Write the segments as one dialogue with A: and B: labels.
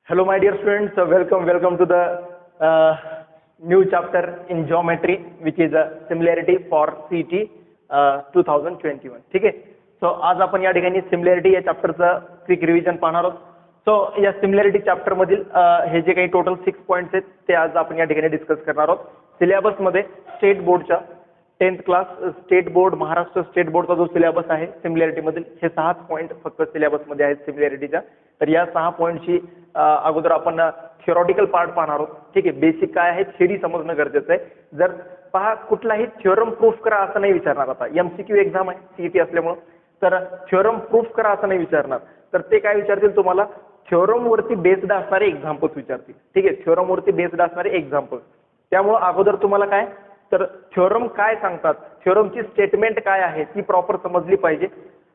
A: Hello, my dear students. Welcome to the new chapter in geometry, which is a similarity for CET 2021. ठीक आहे. So आज आपण या ठिकाणी सिमिलॅरिटी या चॅप्टरचं क्विक रिव्हिजन पाहणार आहोत. सो या सिमिलॅरिटी चॅप्टर मधील हे जे काही टोटल 6 पॉईंट्स आहेत ते आज आपण या ठिकाणी डिस्कस करणार आहोत. सिलेबस मध्ये स्टेट बोर्डच्या 10th class state board Maharashtra state बोर्डचा जो सिलेबस आहे सिमिलॅरिटी मधील हे 6 पॉईंट फक्त सिलेबस मध्ये आहेत सिमिलॅरिटीच्या. तर या 6 पॉईंटची अगोदर आपण थिओरॉटिकल पार्ट पाहणार आहोत. ठीक आहे. बेसिक काय आहे थिअरी समजणं गरजेचं आहे. जर पहा कुठलाही थिओरम प्रूफ करा असं नाही विचारणार. आता एमसीक्यू एक्झाम आहे सीईटी असल्यामुळं तर थिओरम प्रूफ करा असं नाही विचारणार. तर ते काय विचारतील तुम्हाला थिओरम वरती बेस्ड असणारे एक्झाम्पल्स विचारतील. ठीक आहे. थिओरम वरती बेस्ड असणारे एक्झाम्पल्स. त्यामुळे अगोदर तुम्हाला काय तर थिओरम काय सांगतात थिओरमची स्टेटमेंट काय आहे ती प्रॉपर समजली पाहिजे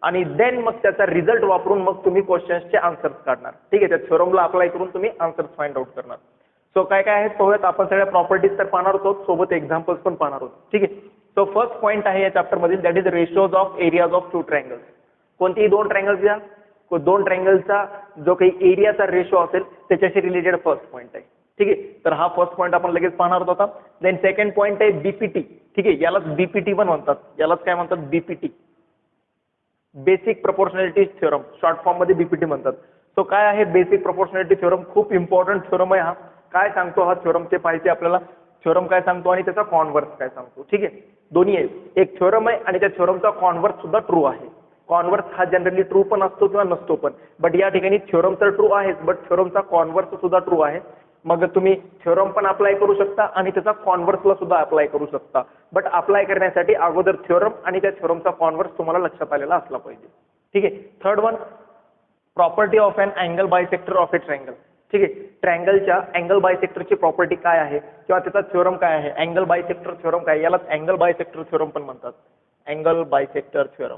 A: आणि देन मग त्याचा रिझल्ट वापरून मग तुम्ही क्वेश्चन्सचे आन्सर्स काढणार. ठीक आहे. त्या थिओरमला अप्लाय करून तुम्ही आन्सर्स फाइंड आउट करणार. सो काय काय आहेत पाहूयात. आपण सगळ्या प्रॉपर्टीज तर पाहणार आहोत सोबत एक्झाम्पल्स पण पाहणार आहोत. ठीक आहे. सो फर्स्ट पॉईंट आहे या चॅप्टर मधील that is ratios of areas of two triangles. कोणतीही दोन ट्रायंगल्स घ्या. दोन ट्रायंगलचा जो काही एरियाचा रेशो असेल त्याच्याशी रिलेटेड फर्स्ट पॉईंट आहे. ठीक आहे. तर हा फर्स्ट पॉईंट आपण लगेच पाहणार होता. देन सेकंड पॉईंट आहे बीपीटी. ठीक आहे. यालाच बीपीटी पण म्हणतात. यालाच काय म्हणतात BPT basic proportionality theorem short form मध्ये बीपीटी म्हणतात. सो काय आहे बेसिक प्रोपोर्शनॅलिटी थिओरम खूप इम्पॉर्टंट थिओरम आहे हा. काय सांगतो हा थिओरम ते पाहिजे आपल्याला. थिओरम काय सांगतो आणि त्याचा कॉन्व्हर्स काय सांगतो. ठीक आहे. दोन्ही आहे. एक थिओरम आहे आणि त्या थिओरमचा कॉन्व्हर्स सुद्धा ट्रू आहे. कॉन्व्हर्स हा जनरली ट्रू पण असतो किंवा नसतो पण बट या ठिकाणी थिओरम तर ट्रू आहेच बट थिओरमचा कॉन्व्हर्स सुद्धा ट्रू आहे. मग तुम्ही थिओरम पण अप्लाय करू शकता आणि त्याचा कॉन्व्हर्सला सुद्धा अप्लाय करू शकता. बट अप्लाय करण्यासाठी अगोदर थिओरम आणि त्या थिओरमचा कॉन्व्हर्स तुम्हाला लक्षात आलेला असला पाहिजे. ठीक आहे. Third one property of an angle bisector of a triangle. ठीक आहे. ट्रायंगलच्या अँगल बायसेक्टरची प्रॉपर्टी काय आहे किंवा त्याचा थिओरम काय आहे. अँगल बायसेक्टर थिओरम काय यालाच अँगल बायसेक्टर थिओरम पण म्हणतात. Angle bisector theorem.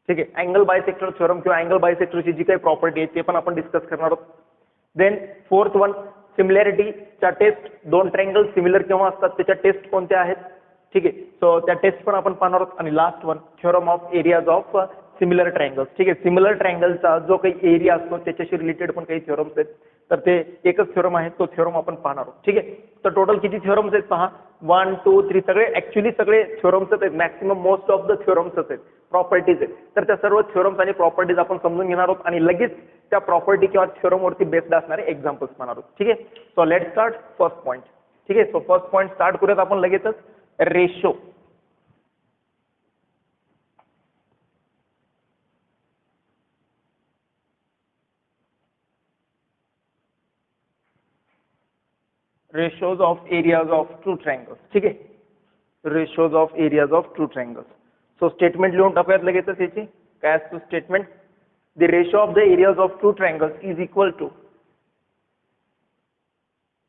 A: ठीक आहे. अँगल बायसेक्टर थिओरम किंवा अँगल बायसेक्टरची जी काही प्रॉपर्टी आहे ते पण आपण डिस्कस करणार आहोत. देन फोर्थ वन सिमिलॅरिटीच्या टेस्ट. दोन ट्रायंगल सिमिलर केव्हा असतात त्याच्या टेस्ट कोणत्या आहेत. ठीक आहे. सो त्या टेस्ट पण आपण पाहणार आहोत. आणि last one theorem of areas of similar triangles. ठीक आहे. सिमिलर ट्रायंगलचा जो काही एरिया असतो त्याच्याशी रिलेटेड पण काही थिओरम्स आहेत. तर ते एकच थिओरम आहे तो थिओरम आपण पाहणार आहोत. ठीक आहे. तर टोटल किती थिओरम्स आहेत पहा 1 2 3 सगळे ऍक्च्युली सगळे थिओरम्सच आहेत. मॅक्सिमम मोस्ट ऑफ द थिओरम्सच आहेत प्रॉपर्टीज आहेत. तर त्या सर्व थिओरम्स आणि प्रॉपर्टीज आपण समजून घेणार आहोत आणि लगेच त्या प्रॉपर्टी किंवा थिओरम वरती बेस्ड असणारे एक्झाम्पल्स पाहणार आहोत. ठीक आहे. So let start first point. ठीक आहे. सो फर्स्ट पॉईंट स्टार्ट करूयात आपण लगेचच. Ratio. Ratios of areas of two triangles. ठीक आहे. Ratios of areas of two triangles. So statement लिहून टाकूयात लगेचच याची. काय असतो statement. The ratio of the areas of two triangles is equal to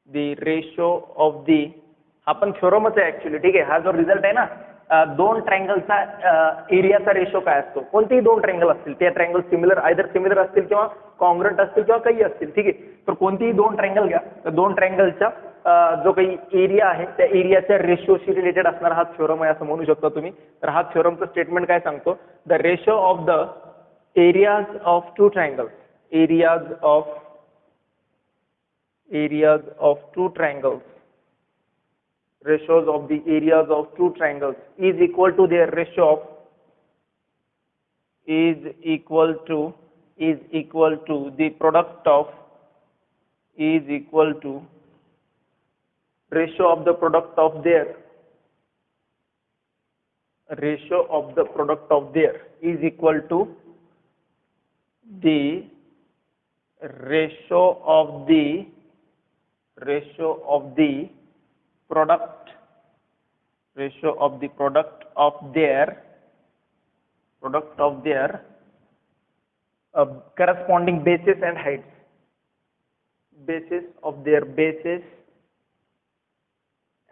A: the ratio of the. हा पण थिओरमच आहे ऍक्च्युली. ठीक आहे. हा जो रिझल्ट आहे ना दोन ट्रायंगलचा एरियाचा रेशो काय असतो. कोणतेही दोन ट्रायंगल असतील ते ट्रायंगल सिमिलर आयदर सिमिलर असतील किंवा कॉन्ग्रंट असतील किंवा काही असतील. ठीक आहे. तर कोणतेही दोन ट्रायंगल घ्या. तर दोन ट्रायंगलच्या जो काही एरिया आहे त्या एरियाच्या रेशोशी रिलेटेड असणारा हा थिओरम आहे असं म्हणू शकता तुम्ही. तर हा थिओरमचं स्टेटमेंट काय सांगतो the ratio of the areas of two triangles. Areas of two triangles. Ratios of the areas of two triangles is equal to their ratio of is equal to the product of is equal to ratio of the product of their ratio of the product of their is equal to the ratio of the product of their corresponding bases and heights. Bases of their bases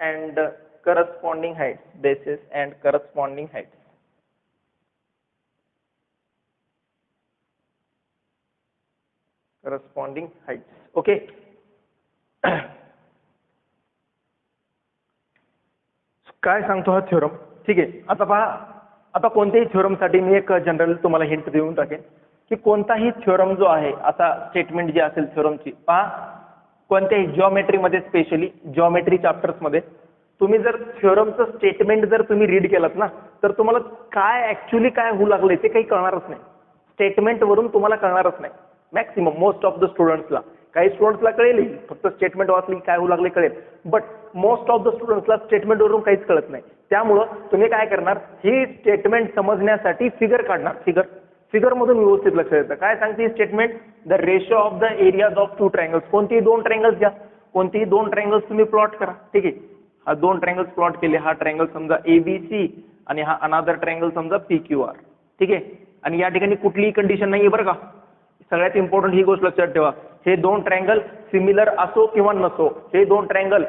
A: and corresponding heights. Bases and corresponding heights. Corresponding heights. Okay. काय सांगतो हा theorem. ठीक आहे. आता पहा आता कोणत्याही थिओरमसाठी मी एक जनरल तुम्हाला हिंट देऊन टाकेन. की कोणताही थ्योरम जो आहे, असा स्टेटमेंट जी असेल थ्योरमची, पहा कोणत्याही जिओमेट्रीमध्ये, स्पेशली जिओमेट्री चॅप्टर्समध्ये तुम्ही जर थ्योरमचं स्टेटमेंट जर तुम्ही रीड केलात ना, तर तुम्हाला काय ऍक्च्युली काय होऊ लागले ते काही कळणारच नाही. स्टेटमेंटवरून तुम्हाला कळणारच नाही. मॅक्सिमम मोस्ट ऑफ द स्टुडंट्सला, काही स्टुडंट्सला कळेल, फक्त स्टेटमेंट वाचली काय होऊ लागले कळेल, बट मोस्ट ऑफ द स्टुडंट्सला स्टेटमेंटवरून काहीच कळत नाही. त्यामुळं तुम्ही काय करणार, ही स्टेटमेंट समजण्यासाठी फिगर काढणार. फिगर मधून व्यवस्थित लक्ष द्यायचं. काय सांगते statement, the ratio of the areas of two triangles. कोणतीही दोन ट्रायंगल्स घ्या, कोणतीही दोन ट्रायंगल्स तुम्ही प्लॉट करा. ठीक आहे, हा दोन ट्रायंगल्स प्लॉट केले. हा ट्रायंगल समजा ABC आणि हा अनादर ट्रायंगल समजा PQR. ठीक आहे, आणि या ठिकाणी कुठलीही कंडिशन नाहीये बरं का. सगळ्यात इम्पॉर्टंट ही गोष्ट लक्षात ठेवा, हे दोन ट्रायंगल सिमिलर असो किंवा नसो, हे दोन ट्रायंगल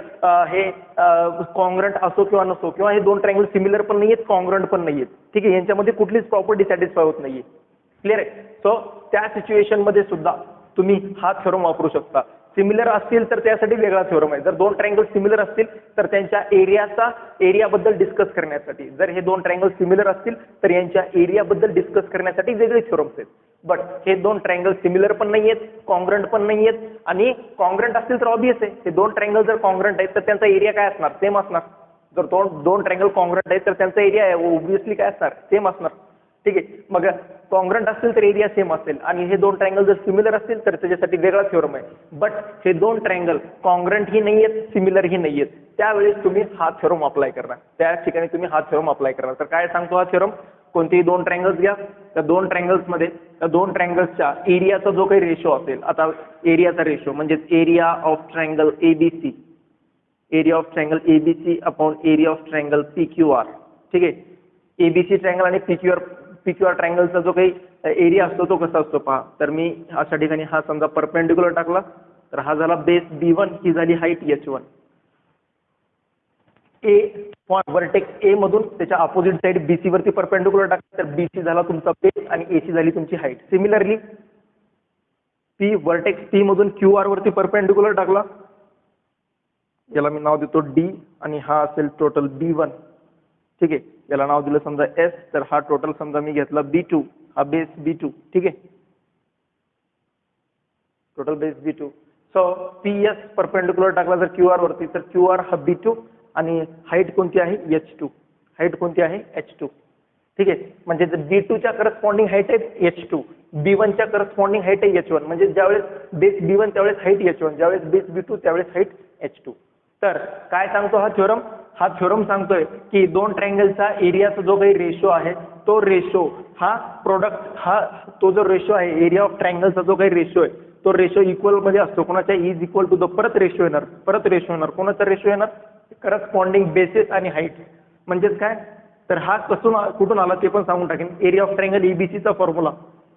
A: हे कॉन्ग्रंट असो किंवा नसो, किंवा हे दोन ट्रायंगल सिमिलर पण नाहीयेत, कॉन्ग्रंट पण नाहीयेत. ठीक आहे, यांच्यामध्ये कुठलीच प्रॉपर्टी सॅटिस्फाय होत नाहीये. क्लिअर आहे. सो त्या सिच्युएशन मध्ये सुद्धा तुम्ही हा थ्योरम वापरू शकता. सिमिलर असतील तर त्यासाठी वेगळा थ्योरम आहे. जर दोन ट्रायंगल सिमिलर असतील तर त्यांच्या एरियाबद्दल डिस्कस करण्यासाठी, जर हे दोन ट्रायंगल सिमिलर असतील तर यांच्या एरियाबद्दल डिस्कस करण्यासाठी वेगळे थ्योरम्स आहेत. बट हे दोन ट्रायंगल सिमिलर पण नाहीयेत, कॉन्ग्रंट पण नाहीयेत, आणि कॉन्ग्रंट असतील तर ऑब्वियस आहे, हे दोन ट्रायंगल जर कॉन्ग्रंट आहेत तर त्यांचा एरिया काय असणार, सेम असणार. जर दोन ट्रायंगल कॉन्ग्रंट आहेत तर त्यांचा एरिया ऑब्विसली काय असणार, सेम असणार. ठीक आहे, मग कॉन्ग्रंट असतील तर एरिया सेम असेल, आणि हे दोन ट्रायंगल जर सिमिलर असतील तर त्याच्यासाठी वेगळा थ्योरम आहे. बट हे दोन ट्रायंगल कॉन्ग्रंट ही नाहीयेत, सिमिलर ही नाहीयेत, त्यावेळेस तुम्ही हा थ्योरम अप्लाय करणार. त्या ठिकाणी तुम्ही हा थ्योरम अप्लाय करणार. तर काय सांगतो हा थ्योरम, कोणतेही दोन ट्रायंगल्स घ्या, त्या दोन ट्रायंगल्समध्ये त्या दोन ट्रायंगल्सच्या एरियाचा जो काही रेशो असेल, आता एरियाचा रेशो म्हणजे area of triangle ABC, area of triangle ABC upon area of triangle PQR. ठीक आहे, ABC ट्रायंगल आणि PQR ट्रायंगलचा जो काही एरिया असतो तो कसा असतो पहा. तर मी अशा ठिकाणी हा समजा परपेंडिक्युलर टाकला, तर हा झाला बेस B1, ही झाली हाईट H1. व्हर्टेक्स A मधून त्याच्या अपोजिट साइड BC वरती परपेंडिक्युलर टाकला, तर BC झाला तुमचा बेस आणि AC झाली तुमची हाईट. सिमिलरली व्हर्टेक्स P मधून QR वरती परपेंडिक्युलर टाकला, याला मी नाव देतो D, आणि हा असेल टोटल B1. ठीक आहे, याला नाव दिलं समजा S, तर हा टोटल समजा मी घेतला B2, हा बेस B2. ठीक आहे, total base B2. So PS perpendicular टाकला जर QR वरती, तर QR हा B2, आणि हाईट कोणती आहे H2. हाईट कोणती आहे H2. ठीक आहे, म्हणजे B2 च्या करस्पॉन्डिंग हाईट आहे H2, B1 च्या करस्पॉन्डिंग हाईट आहे H1. म्हणजे ज्यावेळेस बेस B1 त्यावेळेस हाईट H1, ज्यावेळेस बेस B2 त्यावेळेस हाईट H2. तर काय सांगतो हा थ्योरम, हा थ्योरम सांगतोय की दोन ट्रायंगलचा एरियाचा जो काही रेशो आहे, तो रेशो हा प्रोडक्ट, हा तो जो रेशो आहे एरिया ऑफ ट्रायंगलचा जो काही रेशो आहे, तो रेशो इक्वल मध्ये असतो. कोणाच्या इज इक्वल टू द परत रेशो येणार, कोणाचा रेशो येणार, करस्पॉन्डिंग बेसिस आणि हाईट. म्हणजेच काय, तर हा कुठून आला ते पण सांगून टाकेन. एरिया ऑफ ट्रायंगल ABC चा फॉर्म्युला,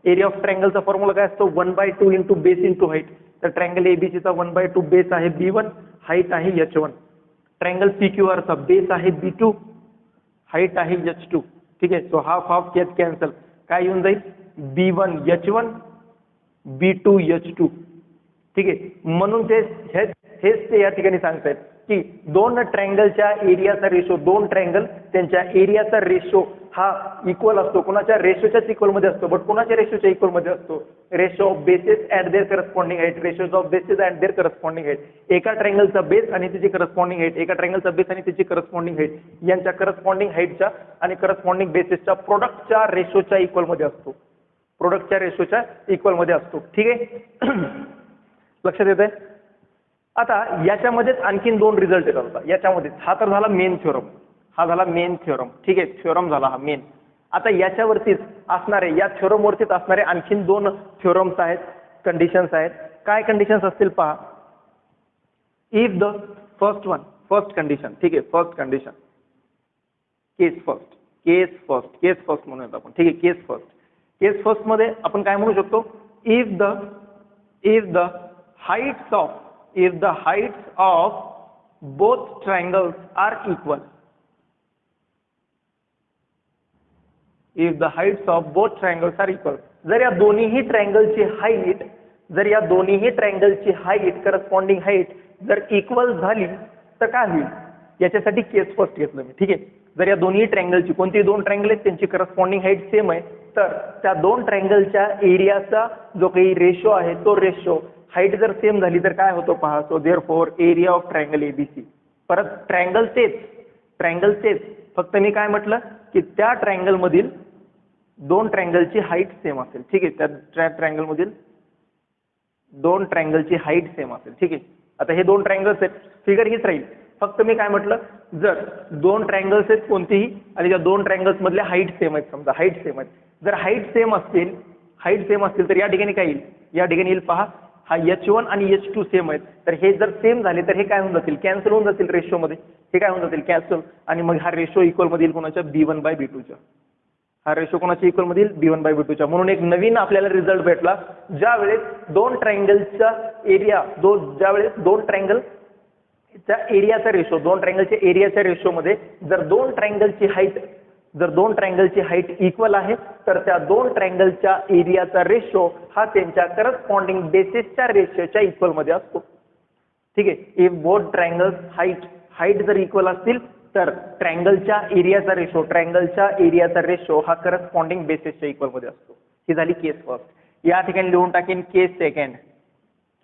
A: एरिया ऑफ ट्रायंगलचा फॉर्म्युला काय असतो, 1/2 इंटू बेस इंटू हाईट. तर ट्रायंगल ABC चा 1/2 बेस आहे B1, हाईट आहे H1. ट्रायंगल PQR चा बेस आहे B2, हाईट आहे H2. ठीक आहे, सो हाफ कॅन्सल, काय येऊन जाईल B1 H1 B2 H2. ठीक आहे, म्हणून हेच ते या ठिकाणी सांगतायत की दोन ट्रायंगलच्या एरियाचा रेशो, दोन ट्रायंगल त्यांच्या एरियाचा रेशो हा इक्वल असतो. कोणाच्या रेशोच्याच इक्वल मध्ये असतो, बट कोणाच्या रेशोच्या इक्वल मध्ये असतो, ratio of bases at their corresponding height, ratios of bases at their corresponding height. एका ट्रायंगलचा बेस आणि त्याची करस्पॉन्डिंग हाईट, एका ट्रायंगलचा बेस आणि त्याची करस्पॉन्डिंग हाईट यांच्या करस्पॉन्डिंग हाईटच्या आणि करस्पॉन्डिंग बेसिसच्या प्रोडक्टच्या रेशोच्या इक्वल मध्ये असतो, प्रोडक्टच्या रेशोच्या इक्वल मध्ये असतो. ठीक आहे, लक्षात येत आहे. आता याच्यामध्येच आणखीन दोन रिझल्ट येतात. होता याच्यामध्ये हा तर झाला मेन थ्योरम, हा झाला मेन थ्योरम. ठीक आहे, थ्योरम झाला हा मेन. आता याच्यावरतीच असणारे, या थ्योरम वरतीच असणारे आणखीन दोन थ्योरम्स आहेत, कंडिशन्स आहेत. काय कंडिशन्स असतील पहा. इफ द फर्स्ट कंडिशन, ठीक आहे, फर्स्ट कंडिशन, केस फर्स्ट म्हणूयात आपण. ठीक आहे, केस फर्स्ट मध्ये आपण काय म्हणू शकतो, if the heights of both triangles are equal. If the heights of both triangles are equal. जर या दोन्हीही ट्रायंगलची हाईट करस्पॉन्डिंग हाईट जर इक्वल झाली तर काय होईल, याच्यासाठी केस फर्स्ट घेतलं मी. ठीक आहे, जर या दोन्ही ट्रायंगलची, कोणती दोन ट्रायंगल आहेत त्यांची करस्पॉन्डिंग हाईट सेम आहे, तर त्या दोन ट्रायंगलच्या एरियाचा जो काही रेशो आहे तो रेशो हाईट जर सेम झाली तर काय होतो पहा. So therefore area of triangle ABC. परत ट्रायंगल तेच फक्त मी काय म्हटलं की त्या ट्रायंगल मधील दोन ट्रायंगलची हाईट सेम असेल. ठीक आहे, त्या ट्रायंगल मधील दोन ट्रायंगलची हाईट सेम असेल. ठीक आहे, आता हे दोन ट्रायंगल्स आहेत, फिगर हीच राहील. फक्त मी काय म्हटलं, जर दोन ट्रायंगल्स आहेत कोणतीही आणि त्या दोन ट्रायंगल्स मधल्या हाईट सेम आहेत, समजा हाईट सेम आहेत, जर हाईट सेम असतील तर या ठिकाणी काय येईल, या ठिकाणी येईल पहा, हा H1 आणि H2 सेम आहेत, तर हे जर सेम झाले तर हे काय होऊन जातील, कॅन्सल होऊन जातील रेशो मध्ये. हे काय होऊन जातील, कॅन्सल, आणि मग हा रेशो इक्वल मध्ये येईल कोणाच्या, B1/B2च्या. हा रेशो कोणाच्या इक्वल मधील, B1/B2च्या. म्हणून एक नवीन आपल्याला रिझल्ट भेटला, ज्या वेळेस दोन ट्रायंगलचा एरिया, ज्यावेळेस दोन ट्रायंगलच्या एरियाचा रेशो, दोन ट्रायंगलच्या एरियाच्या रेशो मध्ये जर दोन ट्रायंगलची हाईट इक्वल आहे तर त्या दोन ट्रायंगलच्या एरियाचा रेशो हा त्यांच्या करस्पॉन्डिंग बेसिसच्या रेशोच्या इक्वल मध्ये असतो. ठीक आहे, इफ बोथ ट्रायंगल्स हाईट जर इक्वल असतील तर ट्रायंगलच्या एरियाचा रेशो हा करस्पॉन्डिंग बेसिसच्या इक्वल मध्ये असतो. ही झाली केस फर्स्ट. या ठिकाणी लिहून टाकेन केस सेकंड.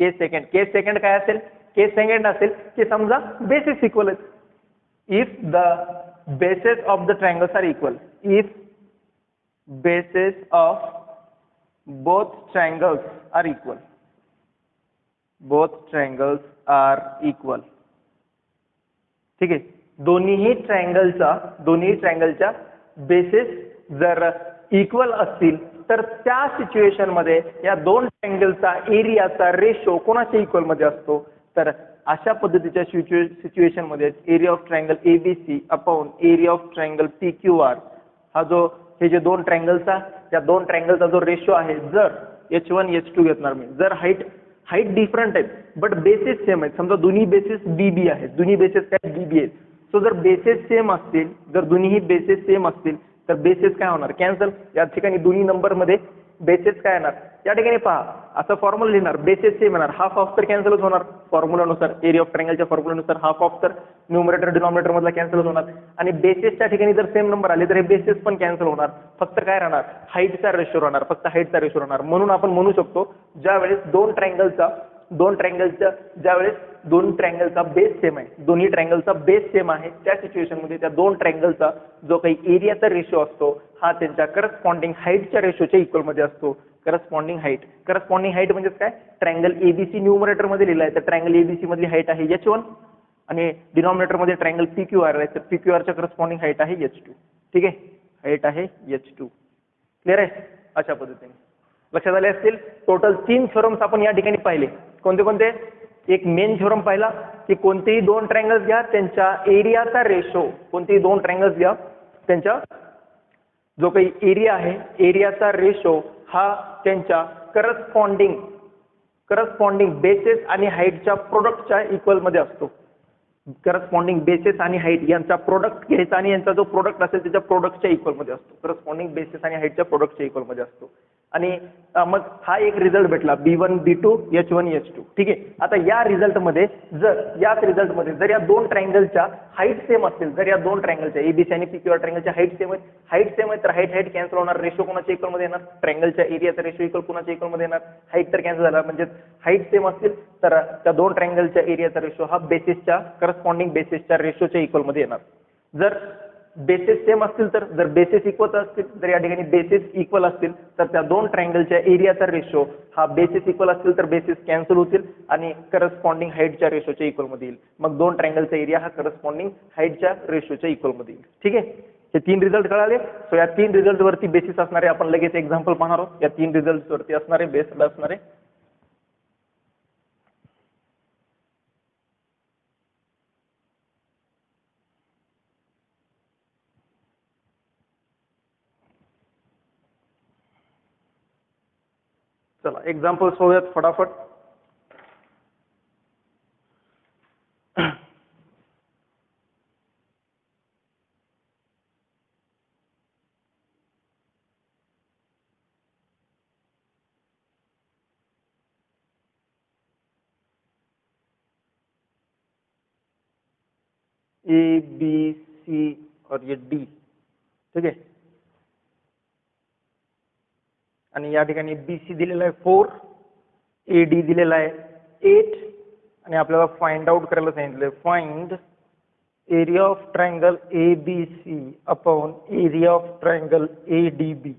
A: केस सेकंड काय असेल, केस सेकंड असेल की समजा बेसिस इक्वल आहेत. If the bases of the triangles are equal, if bases of both triangles are equal, ठीक आहे, दोन्ही ट्रायंगलच्या बेसिस जर इक्वल असतील तर त्या सिच्युएशन मध्ये या दोन ट्रायंगलचा एरियाचा रेशो कोणाच्या इक्वल मध्ये असतो, तर अशा पद्धतीच्या सिच्युएशन मध्ये area of triangle ABC upon area of triangle PQR हा जो, हे जे दोन ट्रायंगलचा, त्या दोन ट्रायंगलचा जो रेशो आहे, जर H1 H2 घेणार मी, जर हाईट डिफरंट आहेत बट बेसिस सेम आहेत, समजा दोन्ही बेसिस बीबी आहेत, दोन्ही बेसिस काय बीबी आहेत, सो जर बेसिस सेम असतील, जर दोन्ही बेसिस सेम असतील तर बेसिस काय होणार, कॅन्सल. या ठिकाणी दोन्ही नंबर मध्ये बेसिस काय येणार, या ठिकाणी पहा असं फॉर्म्युला लिहिणार, बेसिस सेम येणार, हाफ ऑफ तर कॅन्सलच होणार फॉर्म्युलानुसार, एरिया ऑफ ट्रायंगलच्या फॉर्म्युलानुसार हाफ ऑफ तर न्यूमरेटर डिनॉमिनेटर मधला कॅन्सल होणार, आणि बेसिसच्या ठिकाणी जर सेम नंबर आले तर हे बेसिस पण कॅन्सल होणार, फक्त काय राहणार, हाईटचा रेशो राहणार, फक्त हाईटचा रेशो राहणार. म्हणून आपण म्हणू शकतो ज्यावेळेस दोन ट्रायंगलचा बेस सेम आहे, दोन्ही ट्रायंगलचा बेस सेम आहे, त्या सिच्युएशन मध्ये त्या दोन ट्रायंगलचा जो काही एरियाचा रेशो असतो हा त्यांच्या करस्पॉन्डिंग हाईटच्या रेशोच्या इक्वल मध्ये असतो. करस्पॉन्डिंग हाईट म्हणजे काय, ट्रायंगल एबीसी न्यूमरेटर मध्ये लिहिलाय तर ट्रायंगल एबीसी मधली हाईट आहे H1 आणि डिनॉमिनेटर मध्ये ट्रायंगल पीक्यूआर आहे तर पीक्यूआरच्या करस्पॉन्डिंग हाईट आहे H2. ठीक आहे, हाईट आहे H2. क्लिअर आहे. अशा पद्धतीने लक्षात आले असतील. टोटल 3 थ्योरम्स आपण या ठिकाणी पाहिले. कोणते, एक मेन थ्योरम पाहिला की कोणतेही दोन ट्रायंगल्स घ्या त्यांच्या एरियाचा रेशो, कोणतेही दोन ट्रायंगल्स घ्या त्यांच्या जो काही एरिया आहे एरियाचा रेशो हा त्यांच्या करस्पॉन्डिंग बेसिस आणि हाईटच्या प्रोडक्टच्या इक्वल मध्ये असतो. करस्पॉन्डिंग बेसिस आणि हाईट यांचा प्रोडक्ट घ्यायचा आणि यांचा जो प्रोडक्ट असेल त्याच्या प्रोडक्टच्या इक्वल मध्ये असतो. करस्पॉन्डिंग बेसिस आणि हाईटच्या प्रोडक्टच्या इक्वल मध्ये असतो. आणि मग हा एक रिझल्ट भेटला B1 B2 H1 H2. ठीक आहे, आता याच रिझल्टमध्ये जर या दोन ट्रायंगलच्या हाईट सेम असतील, जर या दोन ट्रायंगलच्या एबीसी आणि पीक्यूआर ट्रायंगलच्या हाईट सेम आहेत तर हाईट कॅन्सल होणार, रेशो कोणाच्या इक्वल मध्ये येणार, ट्रायंगलच्या एरियाचा रेशो इक्वल कोणाच्या इक्वल मध्ये येणार, हाईट तर कॅन्सल झाला, म्हणजे हाईट सेम असतील तर त्या दोन ट्रायंगलच्या एरियाचा रेशो हा बेसिसच्या करस्पॉन्डिंग बेसिसच्या रेशोच्या इक्वल मध्ये येणार. जर बेसिस सेम असतील तर, जर बेसिस इक्वल असतील, जर या ठिकाणी बेसिस इक्वल असतील तर त्या दोन ट्रायंगलच्या एरियाचा रेशो हा बेसिस इक्वल असतील तर बेसिस कॅन्सल होतील आणि करस्पॉन्डिंग हाईटच्या रेशोच्या इक्वल मध्ये येईल. मग दोन ट्रायंगलचा एरिया हा करस्पॉन्डिंग हाईटच्या रेशोच्या इक्वल मध्ये येईल. ठीक आहे, हे 3 रिझल्ट कळाले. सो या 3 रिझल्ट वरती बेसिस असणारे आपण लगेच एक्झाम्पल पाहणार आहोत. या 3 रिझल्ट वरती असणारे बेस्ड असणारे चला एक्झाम्पल सोडूयात फटाफट. ए बी सी और ये डी. ठीक है, आणि या ठिकाणी BC दिलेला आहे 4, AD दिलेला आहे 8 आणि आपल्याला फाइंड आउट करायला सांगितलंय find area of triangle ABC upon area of triangle ADB.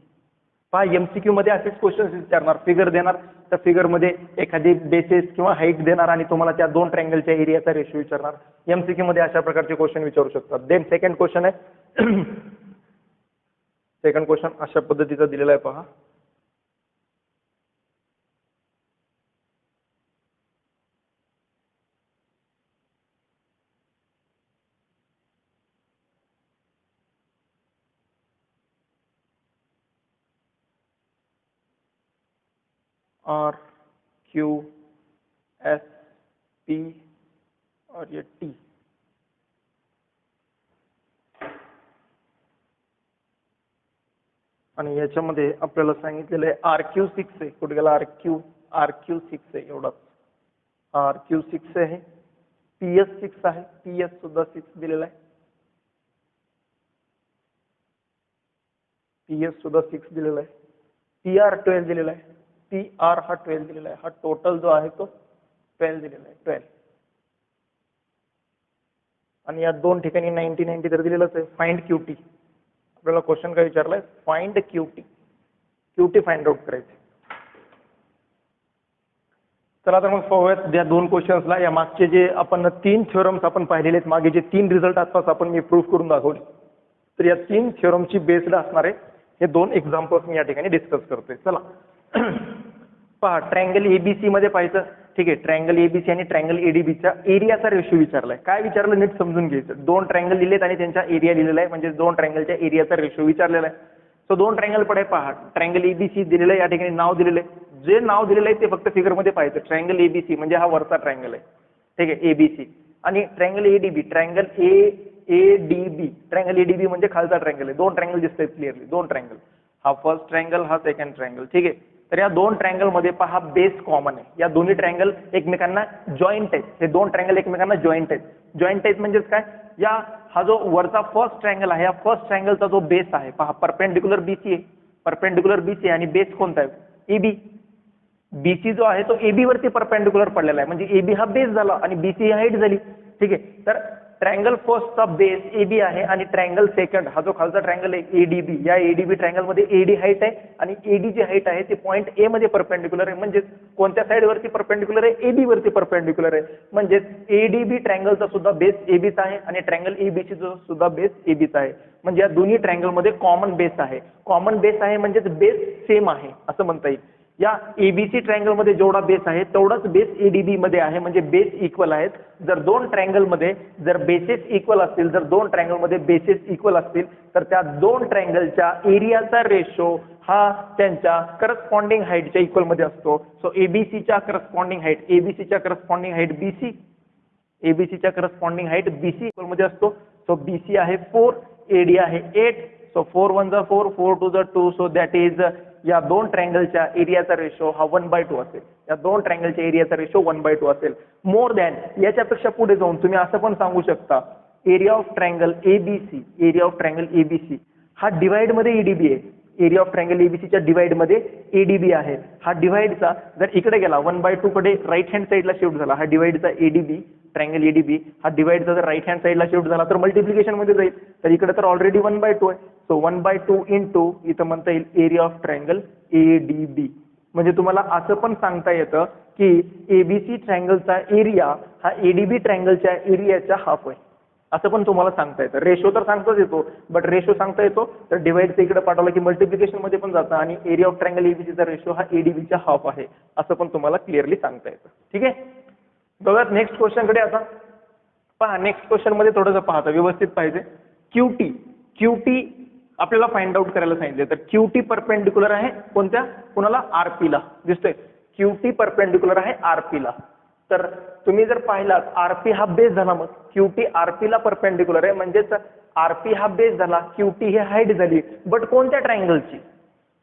A: पहा MCQ मध्ये असेच क्वेश्चन्स विचारणार, फिगर देणार, त्या फिगर मध्ये एखादी बेसिस किंवा हाईट देणार आणि तुम्हाला त्या दोन ट्रायंगलच्या एरियाचा रेशो विचारणार. MCQ मध्ये अशा प्रकारचे क्वेश्चन विचारू शकतात. देन सेकंड क्वेश्चन आहे सेकंड क्वेश्चन अशा पद्धतीचा दिलेला आहे पहा. R Q S P और ये T. आणि याच्यामध्ये आपल्याला सांगितलेलं आहे RQ6 आहे. कुठे गेला RQ6 आहे एवढाच. RQ6 आहे, PS6 आहे, PS सुद्धा 6 दिलेला आहे, PS सुद्धा 6 दिलेला आहे, PR12 दिलेला आहे, PR हा 12 दिलेला आहे. हा टोटल जो आहे तो 12 दिलेला आहे 12. आणि या दोन ठिकाणी 90 तर दिलेलंच आहे. Find QT. आपल्याला क्वेश्चन काय विचारलाय, फाइंड QT फाइंड आउट करायचे. चला तर मग पाहूयात या दोन क्वेश्चन्सला. या मागचे जे आपण 3 थिओरम्स आपण पाहिलेले आहेत, मागे जे 3 रिझल्ट आसपास आपण मी प्रूफ करून दाखवले, तर या 3 थिओरमची बेस्ड असणारे हे 2 एक्झाम्पल्स मी या ठिकाणी डिस्कस करतोय. चला पहा, ट्रायंगल ABC मध्ये पाहायचं. ठीक आहे, ट्रायंगल ABC आणि ट्रायंगल ADBच्या एरियाचा रेशो विचारलाय. काय विचारलं नीट समजून घ्यायचं. 2 ट्रायंगल दिलेत आणि त्यांचा एरिया लिहिलेला आहे, म्हणजे 2 ट्रायंगलच्या एरियाचा रेशो विचारलेला आहे. सो 2 ट्रायंगल पडे पहा. ट्रायंगल ABC दिलेलं आहे, या ठिकाणी नाव दिलेलं आहे. जे नाव दिलेलं आहे ते फक्त फिगर मध्ये पाहायचं. ट्रायंगल ABC म्हणजे हा वरचा ट्रायंगल आहे. ठीक आहे, ABC. आणि triangle ADB, triangle ADB, triangle ADB म्हणजे खालचा ट्रायंगल आहे. 2 ट्रायंगल दिसत आहेत क्लिअरली, 2 ट्रायंगल. हा फर्स्ट ट्रायंगल, हा सेकंड ट्रायंगल. ठीक आहे, तर या 2 ट्रायंगल मध्ये पहा बेस कॉमन आहे. या दोन्ही ट्रायंगल एकमेकांना जॉईंट आहेत. हे 2 ट्रायंगल एकमेकांना जॉईंट आहेत. जॉईंट आहेत म्हणजे काय, या हा जो वरचा फर्स्ट ट्रायंगल आहे, या फर्स्ट ट्रायंगलचा जो बेस आहे पहा, परपेंडिक्युलर BC आहे, परपेंडिक्युलर BC आणि बेस कोणता आहे, AB. BC जो आहे तो AB वरती परपेंडिक्युलर पडलेला आहे, म्हणजे AB हा बेस झाला आणि BC ही हाईट झाली. ठीक आहे, तर ट्रायंगल फर्स्टचा बेस AB आहे आणि ट्रायंगल सेकंड हा जो खालचा ट्रायंगल आहे ADB, या ADB ट्रायंगल मध्ये AD हाईट आहे आणि AD जी हाईट आहे ती पॉईंट A मध्ये परपेंडिक्युलर आहे. म्हणजे कोणत्या साइड वरती परपेंडिक्युलर आहे, AB वरती परपेंडिक्युलर आहे. म्हणजे ADB ट्रायंगलचा सुद्धा बेस ABचा आहे आणि ट्रायंगल ABC चा सुद्धा बेस ABचा आहे. म्हणजे या दोन्ही ट्रायंगल मध्ये कॉमन बेस आहे. कॉमन बेस आहे म्हणजे बेस सेम आहे असं म्हणता येईल. या ABC ट्रायंगल मध्ये जेवढा बेस आहे तेवढाच बेस ADB मध्ये आहे, म्हणजे बेस इक्वल आहेत. जर 2 ट्रायंगल मध्ये जर बेसेस इक्वल असतील, जर 2 ट्रायंगल मध्ये बेसेस इक्वल असतील, तर त्या 2 ट्रायंगलच्या एरियाचा रेशो हा त्यांच्या करस्पॉन्डिंग हाईटच्या इक्वल मध्ये असतो. सो ABCच्या करस्पॉन्डिंग हाईट, ABCच्या करस्पॉन्डिंग हाईट BC, ABCच्या करस्पॉन्डिंग हाईट BC इक्वल मध्ये असतो. सो BC आहे 4, AD आहे 8. सो 4 1 जा 4, 4 2 जा 2. सो दॅट इज या 2 ट्रायंगलच्या एरियाचा रेशो हा 1/2 असेल. या 2 ट्रायंगलच्या एरियाचा रेशो 1/2 असेल. मोर दॅन, याच्यापेक्षा पुढे जाऊन तुम्ही असं पण सांगू शकता, area of triangle ABC, area of triangle ABC हा डिवाइड मध्ये ADB आहे. एरिया ऑफ ट्रायंगल ABCच्या डिवाइड मध्ये ADB आहे. हा डिवाइडचा जर इकडे गेला 1/2 कडे राईट हँड साईडला शिफ्ट झाला, हा डिवाइडचा ADB ट्रायंगल ADB हा डिवाइडचा जर राईट हँड साईडला शिफ्ट झाला तर मल्टिप्लिकेशन मध्ये जाईल. तर इकडे तर ऑलरेडी 1/2 आहे. सो 1/2 इंटू इथं म्हणता येईल एरिया ऑफ ट्रायंगल ADB. म्हणजे तुम्हाला असं पण सांगता येतं की ABC ट्रायंगलचा एरिया हा ADB ट्रायंगलच्या एरियाच्या हाफ आहे, असं पण तुम्हाला सांगता येतं. रेशो तर सांगताच येतो, बट रेशो सांगता येतो तर डिवाइडचा इकडे पाठवला की मल्टिप्लिकेशन मध्ये पण जातं आणि एरिया ऑफ ट्रायंगल ABCचा रेशो हा ADBच्या हाफ आहे, असं पण तुम्हाला क्लिअरली सांगता येतं. ठीक आहे, बघा नेक्स्ट क्वेश्चन कडे. आता पहा, नेक्स्ट क्वेश्चन मध्ये थोडंसं पाहता व्यवस्थित पाहिजे. QT आपल्याला फाइंड आउट करायला सांगितले. तर QT परपेंडिक्युलर आहे कोणत्या, कोणाला, RP ला. दिसतोय QT परपेंडिक्युलर आहे RP ला. तर तुम्ही जर पाहिलात RP हा बेस झाला, मग QT RP ला परपेंडिक्युलर आहे, म्हणजेच RP हा बेस झाला, QT ही हाईट झाली. बट कोणत्या ट्रायंगलची,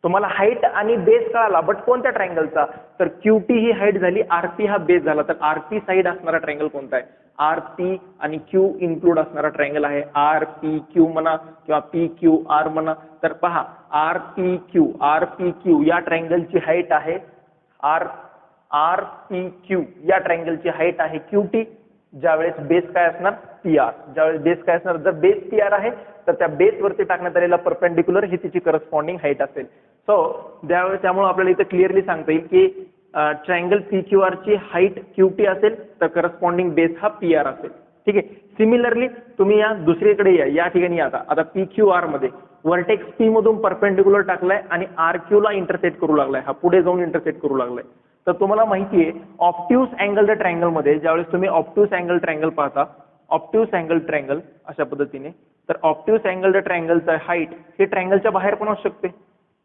A: तुम्हाला हाईट आणि बेस कळाला, बट कोणत्या ट्रायंगलचा? तर QT ही हाईट झाली, RP हा बेस झाला, तर RP साइड असणारा ट्रायंगल कोणता आहे? RP आणि Q इन्क्लूड असणारा ट्रायंगल आहे RPQ म्हणा किंवा PQR म्हणा. तर पहा RPQ या ट्रायंगलची हाईट आहे RPQ या ट्रायंगलची हाईट आहे QT. ज्यावेळेस बेस काय असणार? PR. ज्यावेळेस बेस काय असणार? जर बेस PR आहे तर त्या बेस वरती टाकण्यात आलेला परपेंडिक्युलर ही तिची करस्पॉन्डिंग हाईट असेल. सो त्यामुळे आपल्याला इथे क्लिअरली सांगता येईल की ट्रायंगल PQR ची हाईट QT असेल तर करस्पॉन्डिंग बेस हा PR असेल. ठीक आहे. सिमिलरली तुम्ही या दुसरीकडे या ठिकाणी आता PQR मध्ये व्हर्टेक्स P मधून परपेंडिक्युलर टाकलाय आणि RQ ला इंटरसेक्ट करू लागलाय, हा पुढे जाऊन इंटरसेक्ट करू लागलाय. तर तुम्हाला माहिती आहे ऑब्ट्यूस अँगल ट्रायंगल मध्ये ज्यावेळेस तुम्ही ऑब्ट्यूस अँगल ट्रायंगल पाहता, ऑब्ट्यूस अँगल ट्रायंगल अशा पद्धतीने, तर ऑब्ट्यूस अँगल ट्रायंगलचा हाईट हे ट्रायंगलच्या बाहेर पण असू शकते.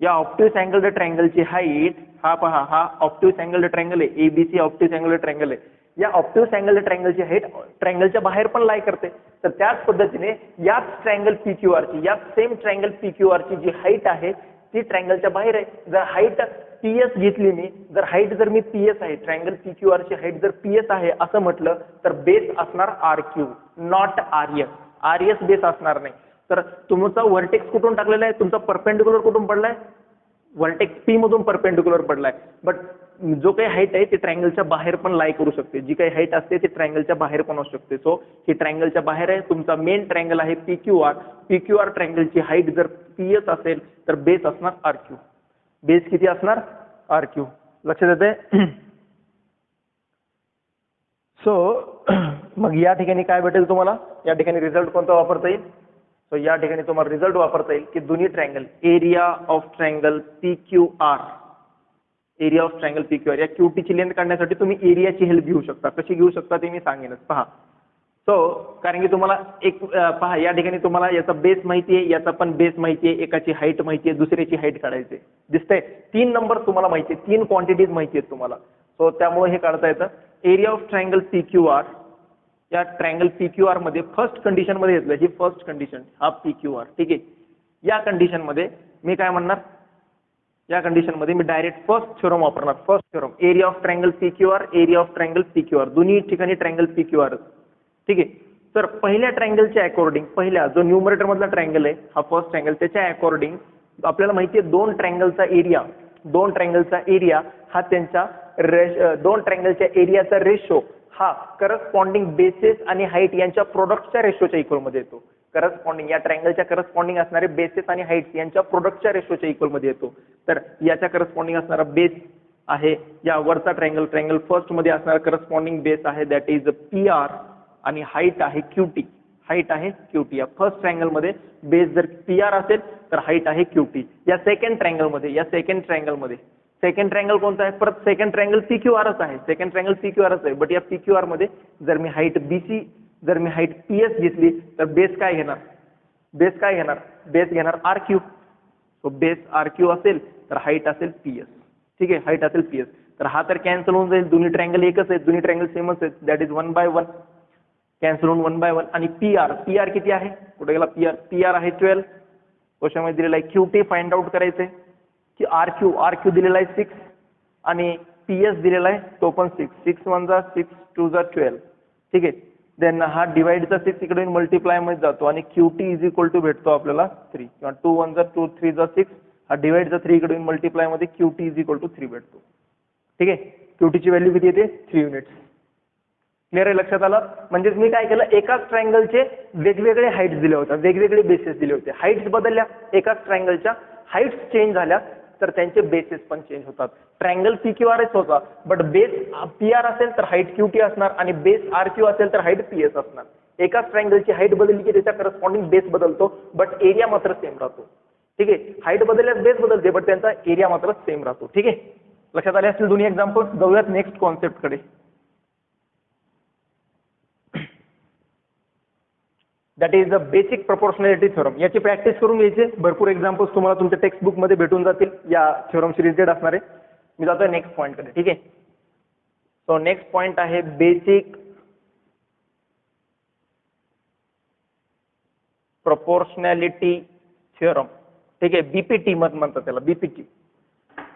A: या ऑब्ट्यूस अँगल ट्रायंगलची हाईट हा पहा, हा ऑब्ट्यूस अँगल ट्रायंगल आहे, ABC ऑब्ट्यूस अँगल ट्रायंगल आहे. या ऑब्ट्यूस अँगल ट्रायंगलची हाईट ट्रायंगलच्या बाहेर पण लाई करते. तर त्याच पद्धतीने याच ट्रायंगल PQR ची, या सेम ट्रायंगल PQR ची जी हाईट आहे ती ट्रायंगलच्या बाहेर आहे. जर हाईट PS घेतली मी, जर हाईट जर मी PS आहे, ट्रायंगल PQR ची हाईट जर PS आहे असं म्हटलं तर बेस असणार RQ, नॉट RS बेस असणार नाही. तर तुमचा व्हर्टेक्स कुठून टाकलेला आहे? तुमचा परपेंडिक्युलर कुठून पडलाय? व्हर्टेक्स P मधून परपेंडिक्युलर पडलाय. बट जो काही हाईट आहे ती ट्रायंगलच्या बाहेर पण लाई करू शकते. जी काही हाईट असते ती ट्रायंगलच्या बाहेर पण असू शकते. सो ही ट्रायंगलच्या बाहेर आहे. तुमचा मेन ट्रायंगल आहे PQR ट्रायंगलची हाईट जर PS असेल तर बेस असणार RQ. बेस किती असणार? RQ. लक्षात येते? सो मग या ठिकाणी काय भेटेल तुम्हाला? या ठिकाणी रिझल्ट कोणता वापरता येईल? सो या ठिकाणी तुम्हाला रिझल्ट वापरता येईल की दोन्ही triangle area of triangle PQR, area of triangle PQR या QT ची लेंथ काढण्यासाठी तुम्ही एरियाची हेल्प घेऊ शकता. कशी घेऊ शकता ते मी सांगेनच. पहा, सो कारण की तुम्हाला एक पहा या ठिकाणी तुम्हाला याचा बेस माहिती आहे, याचा पण बेस माहिती आहे, एकाची हाईट माहिती आहे, दुसऱ्याची हाईट काढायची दिसतंय. 3 नंबर तुम्हाला माहिती आहे, 3 क्वांटिटीज माहिती आहेत तुम्हाला. सो त्यामुळे हे काढता येतं. एरिया ऑफ ट्रायंगल PQR, या ट्रायंगल PQR मध्ये फर्स्ट कंडिशन मध्ये घेतलं, ही फर्स्ट कंडिशन हा PQR. ठीक आहे. या कंडिशन मध्ये मी काय म्हणणार? या कंडिशन मध्ये मी डायरेक्ट फर्स्ट थ्योरम वापरणार. First theorem area of triangle PQR, area of triangle PQR दोन्ही ठिकाणी ट्रायंगल PQR. ठीक आहे. तर पहिल्या ट्रायंगलच्या अकॉर्डिंग, पहिल्या जो न्यूमरेटर मधला ट्रायंगल आहे हा फर्स्ट ट्रायंगल, त्याच्या अकॉर्डिंग आपल्याला माहिती आहे दोन ट्रायंगलचा एरिया हा त्यांच्या दोन ट्रायंगलच्या एरियाचा रेशो हा करस्पॉन्डिंग बेसेस आणि हाईट यांच्या प्रोडक्टच्या रेशोच्या इक्वल मध्ये येतो. करस्पॉन्डिंग या ट्रायंगलच्या करस्पॉन्डिंग असणारे बेसेस आणि हाईट यांच्या प्रोडक्टच्या रेशोच्या इक्वल मध्ये येतो. तर याच्या करस्पॉन्डिंग असणारा बेस आहे, या वरचा ट्रायंगल फर्स्ट मध्ये असणारा करस्पॉन्डिंग बेस आहे दॅट इज PR आणि हाईट आहे QT. हाईट आहे QT. या फर्स्ट ट्रायंगल मध्ये बेस जर PR असेल तर हाईट आहे QT. या सेकंड ट्रायंगल मध्ये सेकंड ट्रायंगल कोणता आहे? परत सेकंड ट्रायंगल PQRच आहे. सेकंड ट्रायंगल PQRच आहे. बट या PQR मध्ये जर मी हाईट BC, जर मी हाईट PS घेतली तर बेस काय घेणार? बेस घेणार RQ. सो बेस RQ असेल तर हाईट असेल PS. ठीक आहे, हाईट असेल PS. तर हा तर कॅन्सल होऊन जाईल. दोन्ही ट्रायंगल एकच आहेत, दोन्ही ट्रायंगल सेमच आहेत. दॅट इज 1/1 कॅन्सल होऊन 1/1. आणि PR किती आहे? कुठे गेला PR आहे 12. क्वेश्चन मध्ये दिलेला आहे. QT फाइंड आउट करायचंय की RQ दिलेला आहे 6 आणि PS दिलेला आहे तो पण 6. 6 1 जा 6 2 जा 12. ठीक आहे. देन हा डिवाइडचा 6 इकडे मल्टिप्लाय मध्ये जातो आणि QT इज इक्वल टू भेटतो आपल्याला 3 किंवा 2 1 जा 2 3 जा 6. हा डिवाइडचा 3 इकडे मल्टिप्लाय मध्ये QT इज इक्वल टू 3 भेटतो. ठीक आहे. QT ची व्हॅल्यू किती येते? 3 युनिट्स. क्लिअर आहे? लक्षात आलं? म्हणजे मी काय केलं, एकाच ट्रायंगलचे वेगवेगळे हाईट्स दिले होते, वेगवेगळे बेसेस दिले होते. हाईट्स बदलल्या, एकाच ट्रायंगलच्या हाईट्स चेंज झाल्या तर त्यांचे बेसेस पण चेंज होतात. ट्रायंगल PQRच होता, बट बेस PR असेल तर हाईट QT असणार आणि बेस RQ असेल तर हाईट PS असणार. एकाच ट्रायंगलची हाईट बदलली की त्याच्या करस्पॉन्डिंग बेस बदलतो, बट एरिया मात्र सेम राहतो. ठीक आहे. हाईट बदलल्यास बेस बदलते, बट त्यांचा एरिया मात्र सेम राहतो. ठीक आहे. लक्षात आले असतील दोन्ही एक्झाम्पल. जाऊयात नेक्स्ट कॉन्सेप्ट कडे. That is the basic proportionality theorem. याची प्रॅक्टिस करून घ्यायची. भरपूर एक्झाम्पल्स तुम्हाला तुमच्या टेक्स्ट बुक मध्ये भेटून जातील या थ्योरमशी रिलेटेड असणारे. मी जातोय नेक्स्ट पॉईंट कडे. ठीक आहे. सो नेक्स्ट पॉईंट आहे बेसिक प्रोपोर्शनॅलिटी थ्योरम. ठीक आहे, बीपीटी मत म्हणतात त्याला, बीपीटी.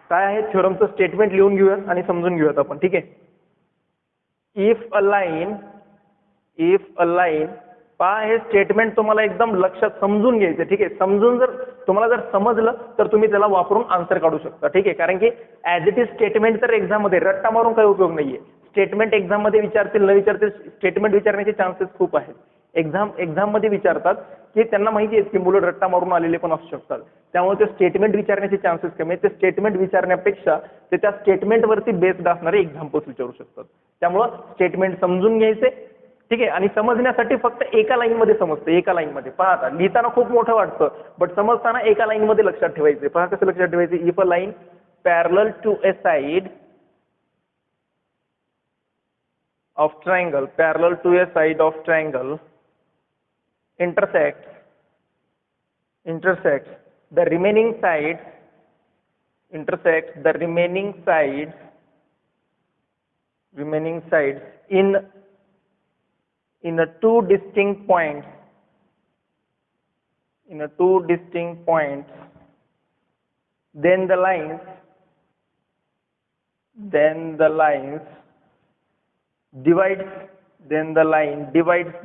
A: काय आहे थ्योरमचं स्टेटमेंट लिहून घेऊयात आणि समजून घेऊयात आपण. ठीक आहे, इफ अ लाईन पहा, हे स्टेटमेंट तुम्हाला एकदम लक्षात समजून घ्यायचं. ठीक आहे, समजून जर तुम्हाला जर समजलं तर तुम्ही त्याला वापरून आन्सर काढू शकता. ठीक आहे, कारण की ऍज इट इज स्टेटमेंट तर एक्झाम मध्ये रट्टा मारून काही उपयोग नाहीये. स्टेटमेंट एक्झाम मध्ये विचारतील न विचारतील, स्टेटमेंट विचारण्याचे चान्सेस खूप आहेत. एक्झाम मध्ये विचारतात की त्यांना माहिती आहे की मुलं रट्टा मारून आलेले पण असू शकतात, त्यामुळे ते स्टेटमेंट विचारण्याचे चान्सेस कमी आहेत. ते स्टेटमेंट विचारण्यापेक्षा ते त्या स्टेटमेंटवरती बेस्ड असणारे एक्झाम्पल्स विचारू शकतात. त्यामुळं स्टेटमेंट समजून घ्यायचे. ठीक आहे, आणि समजण्यासाठी फक्त एका लाईन मध्ये समजतं. एका लाईन मध्ये पहा, आता लिहिताना खूप मोठं वाटतं बट समजताना एका लाईन मध्ये लक्षात ठेवायचे. पहा कसं लक्षात ठेवायचे. If a line parallel to a side of triangle, parallel to a side of triangle, intersects the remaining sides in a two distinct points, then the lines divides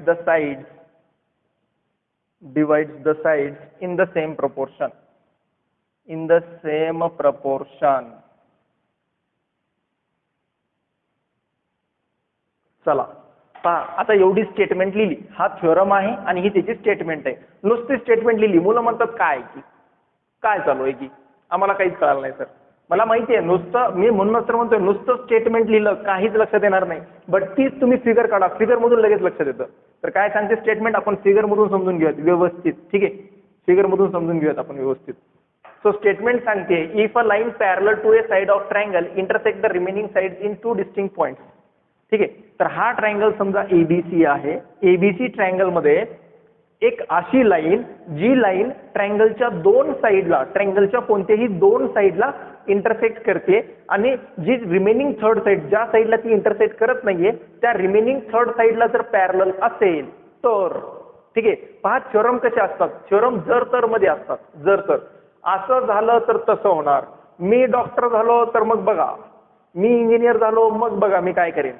A: the sides in the same proportion. चला पहा, आता एवढी statement लिहिली. हा theorem आहे आणि ही त्याची statement आहे. नुसती स्टेटमेंट लिहिली, मुलं म्हणतात काय की काय चालू आहे की आम्हाला काहीच कळलं नाही सर. मला माहिती आहे, नुसतं मी म्हणूनच तर म्हणतोय नुसतं स्टेटमेंट लिहिलं काहीच लक्षात येणार नाही. बट तीच तुम्ही फिगर काढा, फिगर मधून लगेच लक्षात येतं. तर काय सांगते स्टेटमेंट, आपण फिगर मधून समजून घेऊयात व्यवस्थित. ठीक आहे, फिगर मधून समजून घेऊयात आपण व्यवस्थित. सो स्टेटमेंट सांगते, if a line parallel to a side of triangle intersect the remaining sides in two distinct points. ठीक आहे, तर हा ट्रायंगल समजा एबीसी आहे. एबीसी ट्रायंगल मध्ये एक अशी लाईन, जी लाईन ट्रायंगलच्या दोन साइडला, ट्रायंगलच्या कोणत्याही दोन साइडला इंटरसेक्ट करते, आणि जी रिमेनिंग थर्ड साइड, ज्या साइडला ती इंटरसेक्ट करत नाहीये त्या रिमेनिंग थर्ड साइडला जर पॅरलल असेल तर. ठीक आहे, पहा थ्योरम कसे असतात. थ्योरम जर तर मध्ये असतात. जर तर असं झालं तर तसं होणार. मी डॉक्टर झालो तर मग बघा, मी इंजिनियर झालो मग बघा मी काय करेन.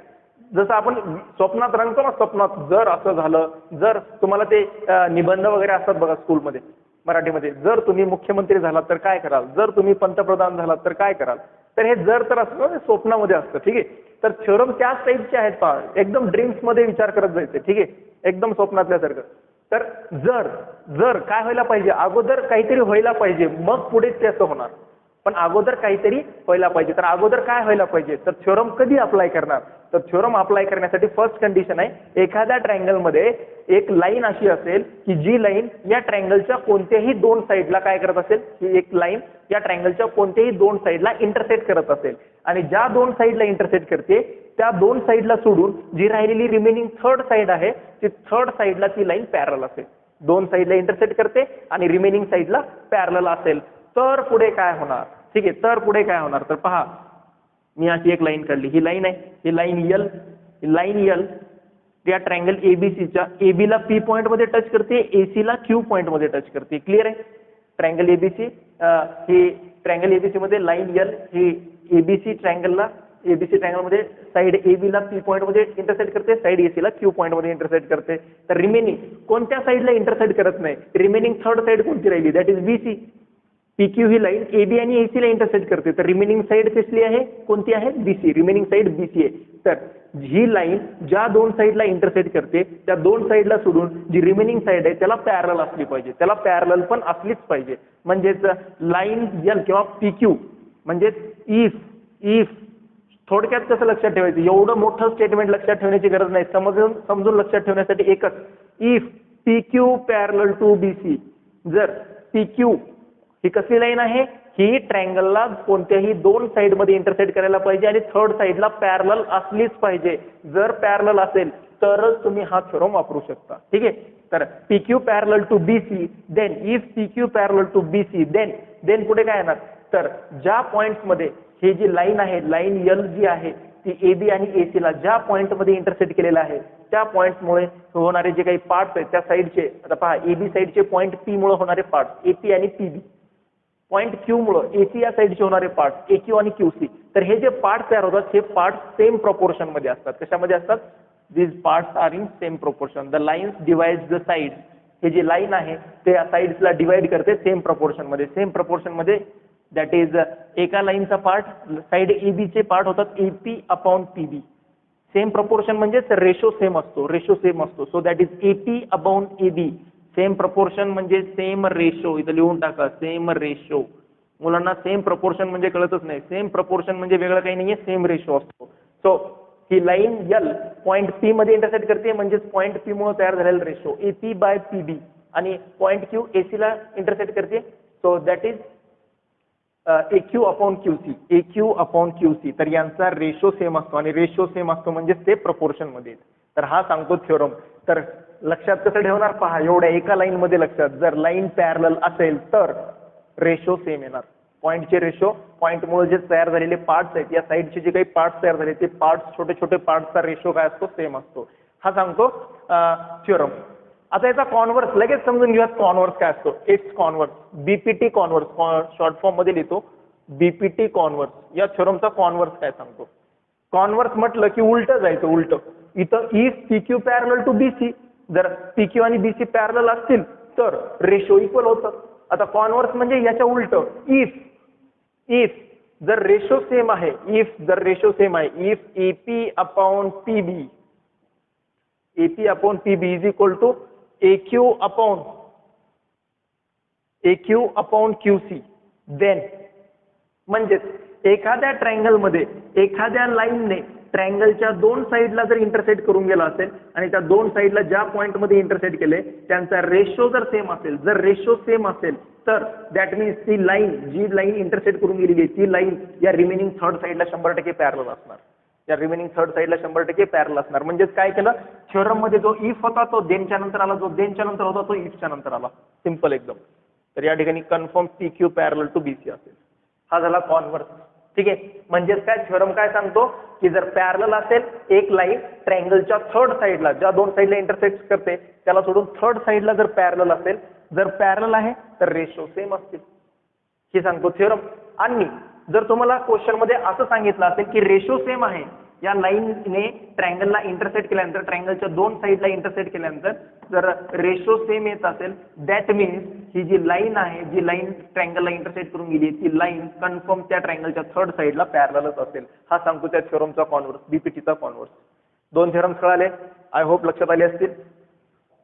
A: जसं आपण स्वप्नात रंगतो ना, स्वप्नात जर असं झालं, जर तुम्हाला ते निबंध वगैरे असतात बघा स्कूलमध्ये मराठीमध्ये, जर तुम्ही मुख्यमंत्री झालात तर काय कराल, जर तुम्ही पंतप्रधान झालात तर काय कराल. तर हे जर तर असतं ना, स्वप्नामध्ये असतं. ठीक आहे, तर थ्योरम त्याच टाईपचे आहेत. पहा, एकदम ड्रीम्स मध्ये विचार करत जायचे. ठीक आहे, एकदम स्वप्नातल्यासारखं. तर जर काय व्हायला पाहिजे, अगोदर काहीतरी व्हायला पाहिजे मग पुढे त्याचं होणार. पण अगोदर काहीतरी व्हायला पाहिजे. तर अगोदर काय व्हायला पाहिजे, तर थ्योरम कधी अप्लाय करणार, तर थ्योरम अप्लाय करण्यासाठी फर्स्ट कंडिशन आहे, एखाद्या ट्रायंगल मध्ये एक लाईन अशी असेल की जी लाईन या ट्रायंगलच्या कोणत्याही दोन साइडला काय करत असेल, ही एक लाईन या ट्रायंगलच्या कोणत्याही दोन साइडला इंटरसेक्ट करत असेल, आणि ज्या दोन साइडला इंटरसेक्ट करते त्या दोन साइडला सोडून जी राहिलेली रिमेनिंग थर्ड साइड आहे, ती थर्ड साइडला ती लाईन पॅरलल असेल. दोन साइडला इंटरसेक्ट करते आणि रिमेनिंग साइडला पॅरलल असेल तर पुढे काय होणार. ठीक आहे, तर पुढे काय होणार, तर पहा मी अशी एक लाईन काढली. ही लाईन आहे, ही लाईन यल या ट्रायंगल एबीसीच्या एबीला पी पॉईंट मध्ये टच करते, एसीला क्यू पॉईंट मध्ये टच करते. क्लिअर आहे. ट्रायंगल एबीसी, ही ट्रायंगल एबीसी मध्ये लाईन यल ही एबीसी ट्रायंगल मध्ये साइड एबीला पी पॉईंट मध्ये इंटरसेक्ट करते, साइड एसीला क्यू पॉईंट मध्ये इंटरसेक्ट करते. तर रिमेनिंग कोणत्या साइडला इंटरसेक्ट करत नाही, रिमेनिंग थर्ड साइड कोणती राहिली, दॅट इज बीसी. पीक्यू ही लाईन एबी आणि एसी ला इंटरसेक्ट करते, तर रिमेनिंग साइड कसली आहे, कोणती आहे, बीसी. रिमेनिंग साइड बीसी आहे. तर ही लाईन ज्या दोन साइडला इंटरसेक्ट करते त्या दोन साइडला सोडून जी रिमेनिंग साइड आहे त्याला पॅरलल असली पाहिजे, त्याला पॅरलल पण असलीच पाहिजे. म्हणजेच लाईन यल किंवा पीक्यू म्हणजे इफ थोडक्यात कसं लक्षात ठेवायचं, एवढं मोठं स्टेटमेंट लक्षात ठेवण्याची गरज नाही, समजून लक्षात ठेवण्यासाठी एकच, if PQ parallel to BC. जर पीक्यू ही कसली लाईन आहे, ही ट्रायंगलला कोणत्याही दोन साइड मध्ये इंटरसेक्ट करायला पाहिजे आणि थर्ड साइडला पॅरलल असलीच पाहिजे. जर पॅरलल असेल तरच तुम्ही हा थ्योरम वापरू शकता. ठीक आहे, तर PQ parallel to BC, then if PQ parallel to BC, then पुढे काय येणार, तर ज्या पॉइंट्स मध्ये ही जी लाईन आहे, लाईन यल जी आहे ती एबी आणि एसी ला ज्या पॉइंट मध्ये इंटरसेक्ट केलेला आहे त्या पॉइंट्समुळे होणारे जे काही पार्ट्स आहेत त्या साइडचे, आता पहा एबी साइडचे पॉइंट पी मुळे होणारे पार्ट्स एपी आणि पीबी, पॉईंट क्यू मुळे एसी या साईडचे होणारे पार्ट AQ आणि QC, तर हे जे पार्ट तयार होतात हे पार्ट सेम प्रपोर्शन मध्ये असतात. कशामध्ये असतात? These parts are in same proportion. The lines divide the sides. हे जे लाईन आहे ते साइड्सला डिवाइड करते सेम प्रपोर्शन मध्ये. सेम प्रपोर्शन मध्ये दॅट इज एका लाईनचा पार्ट साइड AB चे पार्ट होतात AP/PB. सेम प्रपोर्शन म्हणजे रेशो सेम असतो. रेशो सेम असतो. So that is AP/AB. Same proportion म्हणजे सेम रेशो. इथं लिहून टाका सेम रेशो. मुलांना सेम प्रपोर्शन म्हणजे कळतच नाही. सेम प्रपोर्शन म्हणजे वेगळं काही नाहीये, सेम रेशो असतो. सो ही लाईन L पॉईंट P मध्ये इंटरसेक्ट करते म्हणजेच पॉईंट P मुळे तयार झालेला रेशो AP/PB आणि पॉईंट Q AC ला इंटरसेक्ट करते. So that is AQ/QC. AQ/QC. तर यांचा रेशो सेम असतो आणि रेशो सेम असतो म्हणजे ते प्रपोर्शन मध्ये. तर हा सांगतो थ्योरम. तर लक्षात कसं ठेवणार पहा, एवढ्या एका लाईन मध्ये लक्षात. जर लाईन पॅरलल असेल तर रेशो सेम येणार. पॉईंटचे रेशो, पॉईंट मुळे जे तयार झालेले पार्ट्स आहेत या साईडचे जे काही पार्ट्स तयार झाले ते पार्ट्स छोटे छोटे पार्ट्सचा रेशो काय असतो? सेम असतो. हा सांगतो थ्योरम. आता याचा कॉन्व्हर्स लगेच समजून घेऊयात. कॉन्व्हर्स काय असतो? It's converse. BPT converse short form मध्ये लिहितो. BPT converse. या थ्योरमचा कॉन्व्हर्स काय सांगतो? कॉन्व्हर्स म्हटलं की उलट जायचं. उलट इथं if PQ parallel to BC, जर PQ आणि BC पॅरलल असतील तर रेशो इक्वल होतात. आता कॉन्व्हर्स म्हणजे याच्या उलट. इफ जर रेशो सेम आहे, इफ जर रेशो सेम आहे, if AP/PB is equal to AQ/QC, then म्हणजेच एखाद्या ट्रायंगल मध्ये एखाद्या लाईनने ट्रायंगलच्या दोन साईडला जर इंटरसेक्ट करून गेला असेल आणि त्या दोन साईडला ज्या पॉईंट मध्ये इंटरसेक्ट केले त्यांचा रेशो जर सेम असेल, जर रेशो सेम असेल तर दॅट मीन्स ती लाईन, जी लाईन इंटरसेक्ट करून गेलेली आहे ती लाईन या रिमेनिंग थर्ड साईडला 100% पॅरलल असणार. या रिमेनिंग थर्ड साईडला 100% पॅरलल असणार. म्हणजेच काय केलं, थ्योरम मध्ये जो इफ होता तो देनच्या नंतर आला, जो देनच्या नंतर होता तो इफच्या नंतर आला. सिंपल एकदम. तर या ठिकाणी confirm PQ parallel to BC असेल. हा झाला कॉन्व्हर्स. ठीक आहे. म्हणजेच काय थ्योरम काय सांगतो की जर पॅरलल असेल एक लाईन ट्रायंगलच्या थर्ड साईडला, ज्या दोन साईडला इंटरसेक्ट करते त्याला सोडून थर्ड साईडला जर पॅरलल असेल, जर पॅरलल आहे तर रेशो सेम असतील. हे सांगतो थ्योरम. आणि जर तुम्हाला क्वेश्चन मध्ये असं सांगितलं असेल की रेशो सेम आहे, या लाईनने ट्रायंगलला इंटरसेक्ट केल्यानंतर, ट्रायंगलच्या दोन साईडला इंटरसेक्ट केल्यानंतर जर रेशो सेम येत असेल दॅट मीन्स ही जी लाईन आहे, जी लाईन ट्रायंगलला इंटरसेक्ट करून गेली ती लाईन कन्फर्म त्या ट्रायंगलच्या थर्ड साईडला पॅरललच असेल. हा सांगतो त्या थ्योरमचा कॉन्व्हर्स, BPTचा कॉन्व्हर्स. दोन थ्योरम्स कळाले? आय होप लक्षात आले असतील.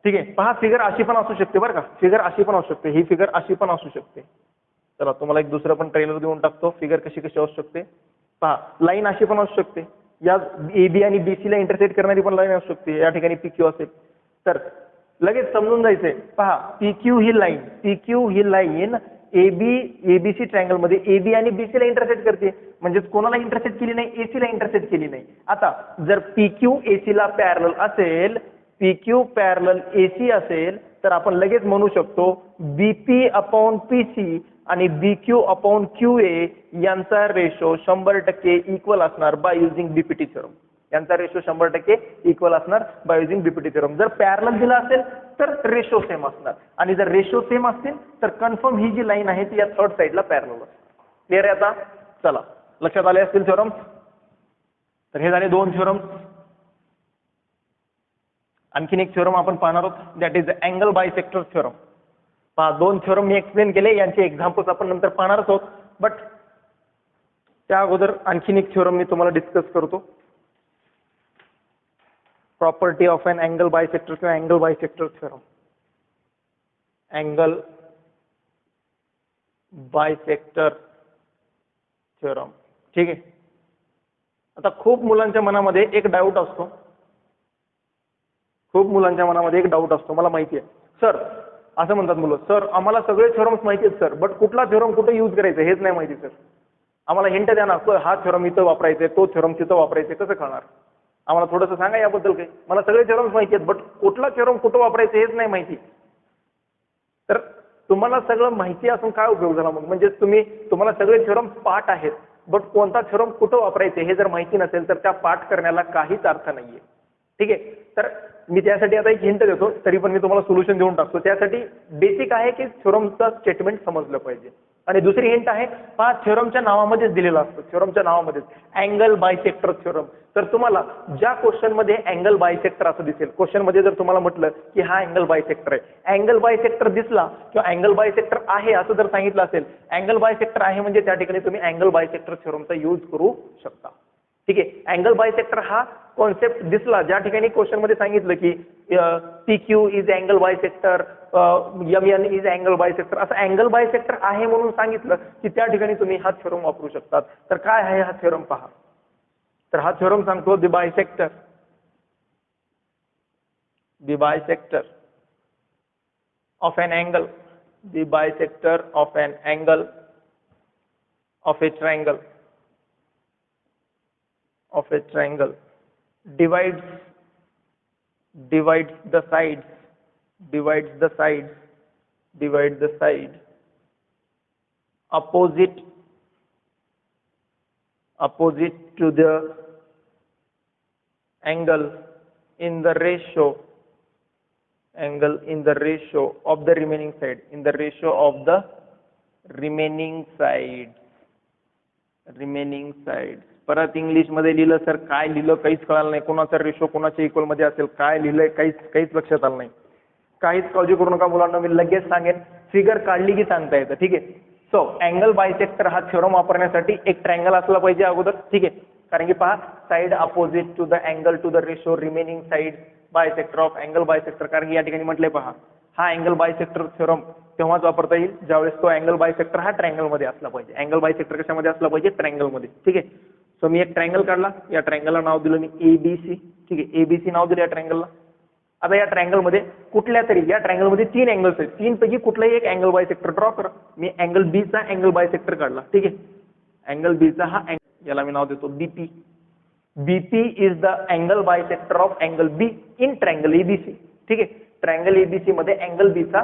A: ठीक आहे. पहा फिगर अशी पण असू शकते बरं का. फिगर अशी पण असू शकते. ही फिगर अशी पण असू शकते. चला तुम्हाला एक दुसरं पण ट्रेलर देऊन टाकतो. फिगर कशी कशी असू शकते पहा. लाईन अशी पण असू शकते. या AB आणि BC ला इंटरसेक्ट करणारी पण लाईन असू शकते. या ठिकाणी PQ असेल तर लगेच समजून जायचंय. पहा PQ ही लाईन ABC ट्रायंगल मध्ये AB आणि BC ला इंटरसेक्ट करते. म्हणजेच कोणाला इंटरसेक्ट केली नाही? AC ला इंटरसेक्ट केली नाही. आता जर PQ AC ला पॅरलल असेल, PQ पॅरलल AC असेल तर आपण लगेच म्हणू शकतो BP/PC आणि BQ/QA यांचा रेशो 100% इक्वल असणार बाय युजिंग BPT थ्योरम. यांचा रेशो 100% इक्वल असणार बाय युजिंग BPT थ्योरम. जर पॅरलल दिला असेल तर रेशो सेम असणार आणि जर रेशो सेम असतील तर कन्फर्म ही जी लाईन आहे ती या थर्ड साईडला पॅरलल असणार. क्लिअर आहे आता? चला लक्षात आले असतील थ्योरम. तर हे झाले दोन थ्योरम. आणखीन एक थ्योरम आपण पाहणार आहोत that is angle bisector theorem. पहा दोन थ्योरम मी एक्सप्लेन केले, यांचे एक्झाम्पल्स आपण नंतर पाहणारच आहोत. बट त्या अगोदर आणखीन एक थ्योरम मी तुम्हाला डिस्कस करतो. Property of an angle bisector किंवा angle bisector theorem. Angle bisector theorem. ठीक आहे. आता खूप मुलांच्या मनामध्ये एक डाऊट असतो. मला माहिती आहे सर, असं म्हणतात मुलं, सर आम्हाला सगळे थ्योरम्स माहिती आहेत सर, बट कुठला थ्योरम कुठे यूज करायचं हेच नाही माहिती सर. आम्हाला हिंट द्या ना, सर हा थ्योरम इथं वापरायचे, तो थ्योरम तिथं वापरायचे, कसं कळणार? आम्हाला थोडंसं सांगा याबद्दल काही. मला सगळे थ्योरम्स माहिती आहेत बट कुठला थ्योरम कुठं वापरायचं हेच नाही माहिती. तर तुम्हाला सगळं माहिती असून काय उपयोग झाला मग? म्हणजे तुम्हाला सगळे थ्योरम पाठ आहेत बट कोणता थ्योरम कुठं वापरायचे हे जर माहिती नसेल तर त्या पाठ करण्याला काहीच अर्थ नाहीये. ठीक आहे. तर मी त्यासाठी आता एक हिंट देतो, तरी पण मी तुम्हाला सोल्युशन देऊन टाकतो. त्यासाठी बेसिक आहे की थ्योरमचं स्टेटमेंट समजलं पाहिजे. आणि दुसरी हिंट आहे, पहा थ्योरमच्या नावामध्येच दिलेलं असतं, थ्योरमच्या नावामध्येच अँगल बायसेक्टर थ्योरम. तर तुम्हाला ज्या क्वेश्चनमध्ये अँगल बायसेक्टर असं दिसेल, क्वेश्चनमध्ये जर तुम्हाला म्हटलं की हा अँगल बायसेक्टर आहे, अँगल बायसेक्टर दिसला किंवा अँगल बायसेक्टर आहे असं जर सांगितलं असेल, अँगल बायसेक्टर आहे म्हणजे त्या ठिकाणी तुम्ही अँगल बायसेक्टर थ्योरमचा यूज करू शकता. ठीक आहे. अँगल बायसेक्टर हा कॉन्सेप्ट दिसला, ज्या ठिकाणी क्वेश्चन मध्ये सांगितलं की PQ is angle bisector, MN is angle bisector, असं अँगल बायसेक्टर आहे म्हणून सांगितलं की त्या ठिकाणी तुम्ही हा थ्योरम वापरू शकतात. तर काय आहे हा थ्योरम पहा. तर हा थ्योरम सांगतो the bisector of an angle, the bisector of an angle of a triangle divides the sides opposite to the angle in the ratio of the remaining sides. परत इंग्लिश मध्ये लिहिलं सर, काय लिहिलं काहीच कळालं नाही, कोणाचा रेशो कोणाच्या इक्वल मध्ये असेल, काय लिहिलंय काहीच लक्षात आलं नाही. काहीच काळजी करू नका मुलांना, मी लगेच सांगेन, फिगर काढली की सांगता येतं. ठीक आहे. सो अँगल बायसेक्टर हा थ्योरम वापरण्यासाठी एक ट्रायंगल असला पाहिजे अगोदर. ठीक आहे. कारण की पहा, side opposite to the angle to the ratio remaining side bisector of angle bisector. कारण की या ठिकाणी म्हटलंय पहा, हा अँगल बायसेक्टर थ्योरम तेव्हाच वापरता येईल ज्यावेळेस तो अँगल बायसेक्टर हा ट्रायंगल मध्ये असला पाहिजे. अँगल बायसेक्टर कशामध्ये असला पाहिजे? ट्रायंगल मध्ये. ठीक आहे. सो मी एक ट्रायंगल काढला, या ट्रायंगलला नाव दिलं मी ABC. ठीक आहे. ABC नाव दिलं या ट्रायंगलला. आता या ट्रायंगल मध्ये कुठल्या तरी, या ट्रायंगल मध्ये 3 अँगल्स आहेत, 3 पैकी कुठलाही एक अँगल बायसेक्टर ड्रॉ करा. मी अँगल B चा अँगल बायसेक्टर काढला. ठीक आहे. अँगल B चा हा याला मी नाव देतो BP. BP is the angle bisector of angle B in triangle ABC. ठीक आहे. ट्रायंगल ABC मध्ये अँगल B चा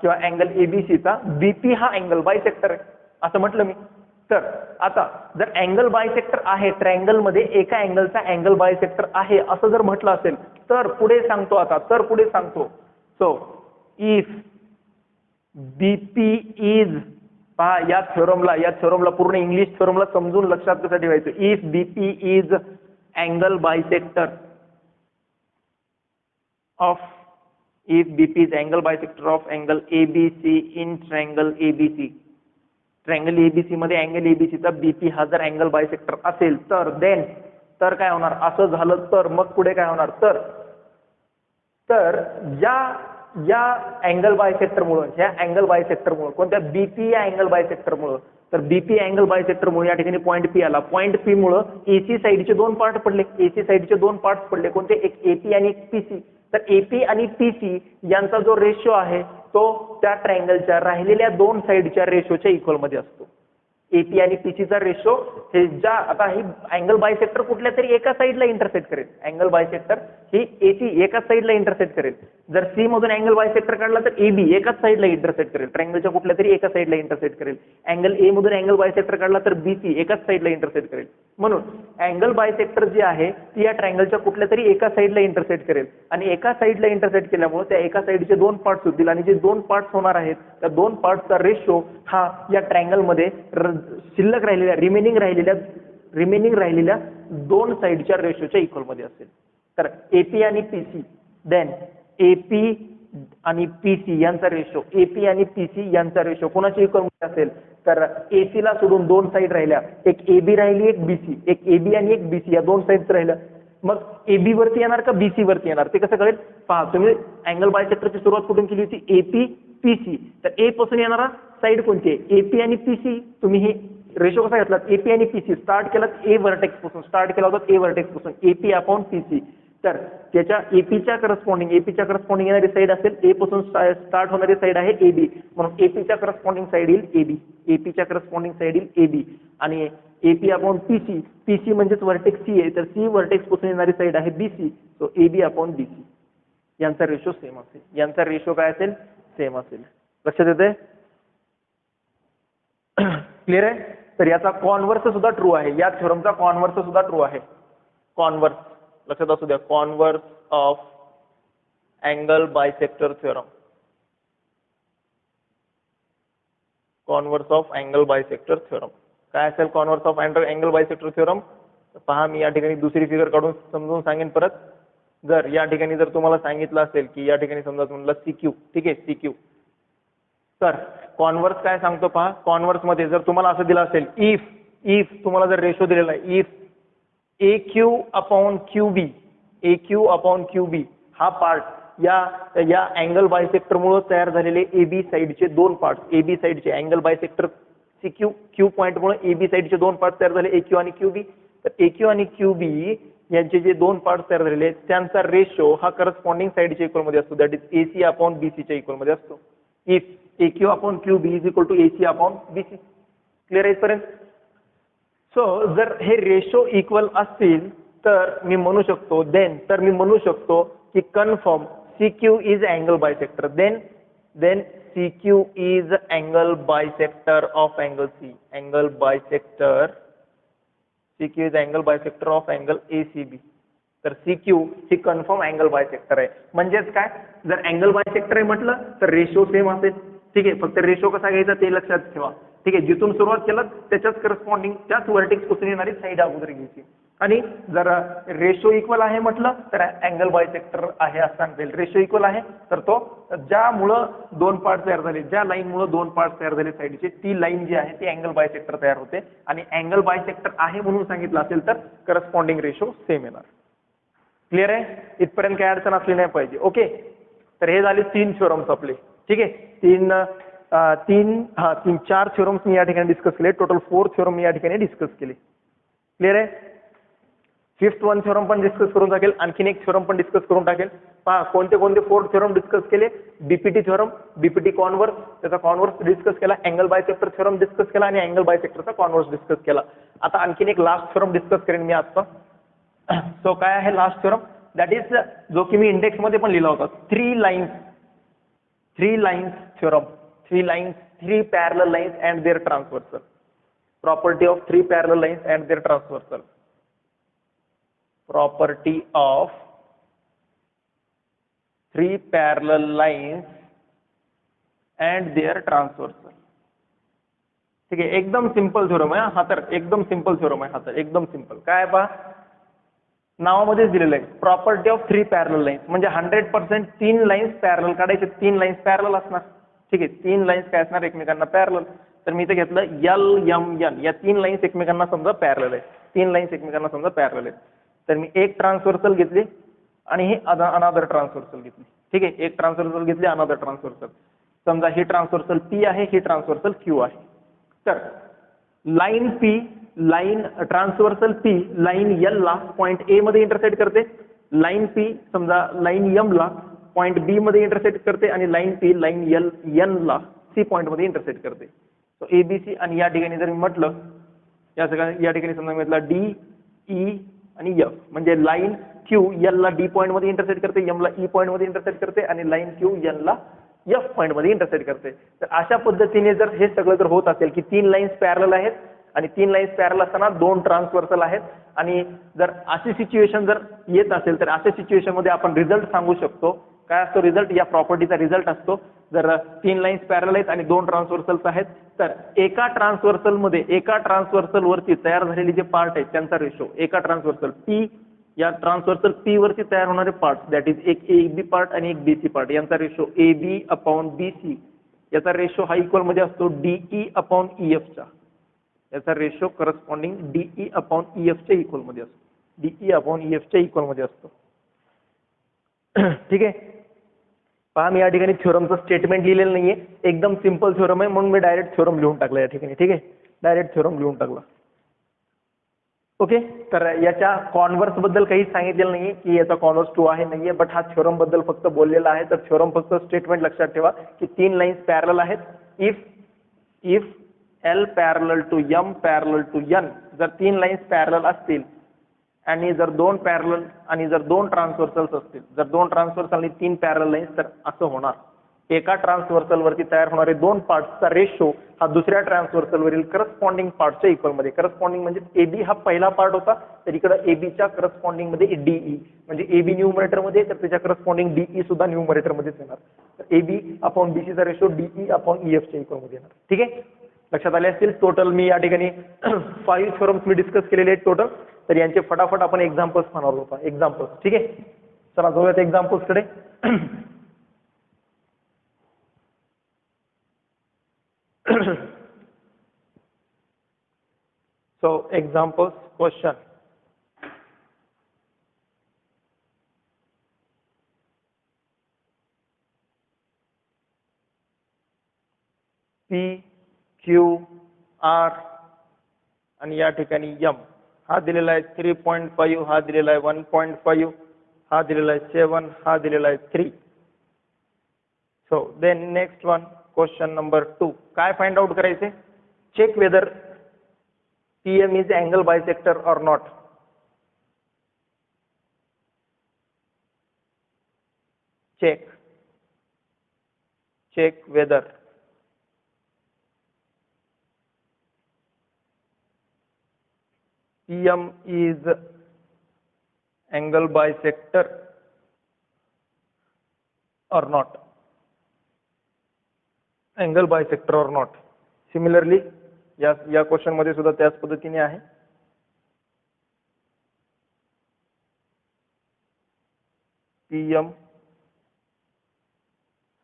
A: किंवा अँगल ABC चा BP हा अँगल बायसेक्टर आहे असं म्हटलं मी. तर आता जर अँगल बायसेक्टर आहे, ट्रायंगल मध्ये एका अँगलचा अँगल बायसेक्टर आहे असं जर म्हटलं असेल, तर पुढे सांगतो. सो इफ BP इज, पहा या थ्योरमला पूर्ण इंग्लिश थ्योरमला समजून लक्षात कसं ठेवायचं. If BP is angle bisector of angle ABC in triangle ABC. Triangle ABC मध्ये अँगल ABC चा BP हा जर अँगल बायसेक्टर असेल तर देन, तर काय होणार, असं झालं तर मग पुढे काय होणार, तर या अँगल बायसेक्टरमुळे कोणत्या BP या अँगल बायसेक्टरमुळे, तर BP अँगल बायसेक्टरमुळे या ठिकाणी पॉईंट P आला. पॉईंट P मुळे AC साइडचे 2 पार्ट पडले. कोणते? एक AP आणि एक PC. तर AP आणि PC यांचा जो रेशो आहे तो त्या ट्रायंगलच्या राहिलेल्या 2 साइडच्या रेशोच्या इक्वल मध्ये असतो. AP आणि PC चा रेशो हे ज्या, आता ही अँगल बायसेक्टर कुठल्या तरी एका साइडला इंटरसेक्ट करेल. अँगल बायसेक्टर ही AC एकाच साइडला इंटरसेक्ट करेल. जर C मधून अँगल बायसेक्टर काढला तर AB एकाच साइडला इंटरसेक्ट करेल, ट्रायंगलच्या कुठल्या तरी एका साइडला इंटरसेक्ट करेल. अँगल A मधून अँगल बायसेक्टर काढला तर BC एकाच साइडला इंटरसेक्ट करेल. म्हणून अँगल बायसेक्टर जी आहे ती या ट्रायंगलच्या कुठल्या तरी एका साइडला इंटरसेक्ट करेल, आणि एका साइडला इंटरसेक्ट केल्यामुळे त्या एका साइडचे 2 पार्ट्स होतील, आणि जे 2 पार्ट्स होणार आहेत त्या 2 पार्ट्सचा रेशो हा या ट्रायंगल मध्ये शिल्लक राहिलेल्या रिमेनिंग 2 साइडच्या रेशोच्या इक्वल मध्ये असेल. तर AP आणि PC, देन AP आणि PC यांचा रेशो कोणाच्या इक्वल मध्ये असेल, तर AC ला सोडून 2 साइड राहिल्या, एक AB राहिली, एक BC, एक AB आणि एक BC या 2 साइड्स राहिल्या. मग AB वरती येणार का BC वरती येणार ते कसं कळेल? पहा, तुम्ही अँगल बायसेक्टरची सुरुवात कुठून केली होती? AP PC. तर A पासून येणारा साइड कोणती आहे? AP आणि PC. तुम्ही हे रेशो कसा घेतलात? AP आणि PC स्टार्ट केलात A व्हर्टेक्स पासून, AP अपॉन PC. तर त्याच्या APच्या करस्पॉन्डिंग येणारी साइड असेल, A पासून स्टार्ट होणारी साइड आहे AB, म्हणून APच्या करस्पॉन्डिंग साइड येईल AB, आणि AP अपॉन PC म्हणजेच व्हर्टेक्स C आहे, तर C व्हर्टेक्स पासून येणारी साइड आहे BC. So AB upon BC यांचा रेशो सेम असेल. यांचा रेशो काय असेल? सेम असेल. लक्षात येते? क्लिअर आहे? तर याचा कॉन्व्हर्स सुद्धा ट्रू आहे. या थ्योरमचा कॉन्व्हर्स सुद्धा ट्रू आहे. कॉन्व्हर्स लक्षात असू द्या. Converse of angle bisector theorem. Converse of angle bisector theorem. काय असेल converse of angle bisector theorem? पहा मी या ठिकाणी दुसरी फिगर काढून समजून सांगेन परत. जर या ठिकाणी जर तुम्हाला सांगितलं असेल की या ठिकाणी समजा तुम्हाला CQ, ठीक आहे CQ, तर कॉन्व्हर्स काय सांगतो पहा. कॉन्व्हर्स मध्ये जर तुम्हाला असं दिलं असेल इफ तुम्हाला जर रेशो दिलेला आहे if AQ upon QB, AQ upon QB हा पार्ट या अँगल बायसेक्टर मुळे तयार झालेले AB साइडचे दोन पार्ट, AB साइडचे angle bisector CQ Q point मुळे AB साइडचे दोन पार्ट तयार झाले AQ आणि QB. तर AQ आणि QB यांचे जे दोन पार्ट तयार झालेले आहेत त्यांचा रेशो हा करस्पॉन्डिंग साइडच्या इक्वल मध्ये असतो. That is AC upon BC च्या इक्वल मध्ये असतो. If AQ upon QB is equal to AC upon BC. Clear आहे इथपर्यंत? सो जर हे रेशो इक्वल असतील तर मी म्हणू शकतो की confirm CQ is angle bisector. Then CQ is angle bisector of angle C. Angle bisector CQ is angle bisector of angle ACB. तर CQ ही कन्फर्म अँगल बायसेक्टर आहे. म्हणजेच काय, जर अँगल बायसेक्टर आहे म्हटलं तर रेशो सेम असेल. ठीक आहे, फक्त रेशो कसा घ्यायचा ते लक्षात ठेवा. ठीक आहे, जिथून सुरुवात केलं त्याच्याच करस्पॉन्डिंग त्याच व्हर्टेक्स पासून येणारी साईड अगोदर घ्यायची. आणि जर रेशो इक्वल आहे म्हटलं तर अँगल बायसेक्टर आहे असं सांगता येईल. रेशो इक्वल आहे तर तो ज्यामुळं दोन पार्ट तयार झाले, ज्या लाईनमुळे दोन पार्ट तयार झाले साईडचे, ती लाईन जी आहे ती अँगल बायसेक्टर तयार होते. आणि अँगल बायसेक्टर आहे म्हणून सांगितलं असेल तर करस्पॉन्डिंग रेशो सेम येणार. क्लिअर आहे? इथपर्यंत काही अडचण असली नाही पाहिजे. ओके, तर हे झाले 3 थ्योरम्स आपले. ठीक आहे, चार थ्योरम्स मी या ठिकाणी डिस्कस केले. टोटल 4 थ्योरम मी या ठिकाणी डिस्कस केले. क्लिअर आहे? 5th वन थ्योरम पण डिस्कस करून टाकेल, आणखीन एक थ्योरम पण डिस्कस करून टाकेल. पहा कोणते 4 थ्योरम डिस्कस केले. बीपीटी थ्योरम, बीपीटी कॉन्व्हर्स, त्याचा कॉन्व्हर्स डिस्कस केला, अँगल बायसेक्टर थ्योरम डिस्कस केला आणि अँगल बायसेक्टरचा कॉन्व्हर्स डिस्कस केला. आता आणखीन एक लास्ट थ्योरम डिस्कस करेन मी आता. सो काय आहे लास्ट थ्योरम? दॅट इज जो की मी इंडेक्स मध्ये पण लिहिला होता, 3 lines theorem. 3 parallel lines and their transversal. Property of 3 parallel lines and their transversal. Property of 3 parallel lines and their transversal. ठीक आहे, एकदम सिंपल थ्योरम आहे हा. तर एकदम सिंपल थ्योरम आहे हा. तर एकदम सिंपल काय पहा, नावामध्येच दिलेलं आहे प्रॉपर्टी ऑफ 3 पॅरलल लाईन्स. म्हणजे 100% 3 लाईन्स पॅरलल काढायचे. 3 लाईन्स पॅरलल असणार. ठीक आहे, 3 लाईन्स काय असणार एकमेकांना पॅरलल. तर मी इथे घेतलं LMN, या 3 लाईन्स एकमेकांना समजा पॅरलल आहे. 3 लाईन्स एकमेकांना समजा पॅरलल आहेत. तर मी एक ट्रान्सव्हर्सल घेतली आणि ही अनदर ट्रान्सव्हर्सल घेतली. ठीक आहे, एक ट्रान्सव्हर्सल घेतली, अनदर ट्रान्सव्हर्सल. समजा ही ट्रान्सव्हर्सल P आहे, ही ट्रान्सव्हर्सल Q आहे. तर line P, line transversal P line L ला पॉइंट A मध्ये इंटरसेक्ट करते. लाईन P समजा लाईन M ला पॉइंट B मध्ये इंटरसेक्ट करते आणि लाईन P लाईन N ला C पॉइंट मध्ये इंटरसेक्ट करते. So ABC. आणि या ठिकाणी जर मी म्हटलं या ठिकाणी समजा म्हटलं D, E आणि F, म्हणजे लाईन Q L ला D पॉइंट मध्ये इंटरसेक्ट करते, M ला E पॉइंट मध्ये इंटरसेक्ट करते आणि लाईन Q N ला F पॉइंट मध्ये इंटरसेक्ट करते. तर अशा पद्धतीने जर हे सगळं जर होत असेल की 3 लाईन्स पॅरलल आहेत आणि 3 लाईन्स पॅरलल असताना 2 ट्रान्सव्हर्सल आहेत, आणि जर अशी सिच्युएशन जर येत असेल तर अशा सिच्युएशन मध्ये आपण रिझल्ट सांगू शकतो. काय असतो रिझल्ट? या प्रॉपर्टीचा रिझल्ट असतो. जर 3 लाईन्स पॅरलल आहेत आणि 2 ट्रान्सव्हर्सल्स आहेत तर एका ट्रान्सव्हर्सल वरती तयार झालेले जे पार्ट आहेत त्यांचा रेशो, एका ट्रान्सव्हर्सल P, या ट्रान्सव्हर्सल P वरती तयार होणारे पार्ट, दॅट इज एक AB पार्ट आणि एक BC पार्ट, यांचा रेशो AB अपॉन BC, याचा रेशो हा इक्वल मध्ये असतो DE अपॉन EF चा. याचा ratio corresponding DE upon EF च्या इक्वल मध्ये असतो. DE अपॉन EF च्या इक्वल मध्ये असतो. ठीक आहे, पहा मी या ठिकाणी थ्योरमचं स्टेटमेंट लिहिलेलं नाहीये, एकदम सिंपल थ्योरम आहे म्हणून मी डायरेक्ट थ्योरम लिहून टाकला या ठिकाणी. ठीक आहे, डायरेक्ट थ्योरम लिहून टाकला. ओके, तर याच्या कॉन्व्हर्स बद्दल काही सांगितलेलं नाहीये की याचा कॉन्व्हर्स 2 आहे नाहीये, बट हा थ्योरम बद्दल फक्त बोललेला आहे. तर थ्योरम फक्त स्टेटमेंट लक्षात ठेवा की 3 लाईन्स पॅरलल आहेत. If L parallel to M parallel to N, जर 3 लाईन्स पॅरलल असतील आणि जर 2 पॅरलल आणि जर 2 ट्रान्सव्हर्सल्स असतील, जर 2 ट्रान्सव्हर्सल आणि 3 पॅरलल लाईन्स, तर असं होणार. एका ट्रान्सव्हर्सल वरती तयार होणारे दोन पार्ट्सचा रेशो हा दुसऱ्या ट्रान्सव्हर्सल वरील करस्पॉन्डिंग पार्टच्या इक्वल मध्ये. करस्पॉन्डिंग म्हणजे एबी हा पहिला पार्ट होता, तर इकडे एबीच्या करस्पॉन्डिंग मध्ये डीई म्हणजे एबी न्यूमरेटर मध्ये, तर त्याच्या करस्पॉन्डिंग डीई सुद्धा न्यूमरेटर मध्येच येणार. तर एबी अपॉन बीसीचा रेशो डीई अपॉन ईएफच्या इक्वल मध्ये येणार. ठीक आहे, लक्षात आले असतील. टोटल मी या ठिकाणी 5 थेरम्स मी डिस्कस केलेले आहेत टोटल. तर यांचे फटाफट आपण एक्झाम्पल्स पाहणार होता. एक्झाम्पल्स, ठीक आहे. चला जाऊयात एक्झाम्पल्स कडे. So examples question. P, Q, R आणि या ठिकाणी M हा दिलेला आहे 3.5, हा दिलेला आहे 1.5, हा दिलेला आहे 7, हा दिलेला आहे 3. So then next one, question number 2. काय फाइंड आउट करायचे? Check whether PM is angle bisector or not. Check whether PM is angle bisector or not. Angle bisector or not. Similarly, या क्वेश्चन मध्ये सुद्धा त्याच पद्धतीने आहे. PM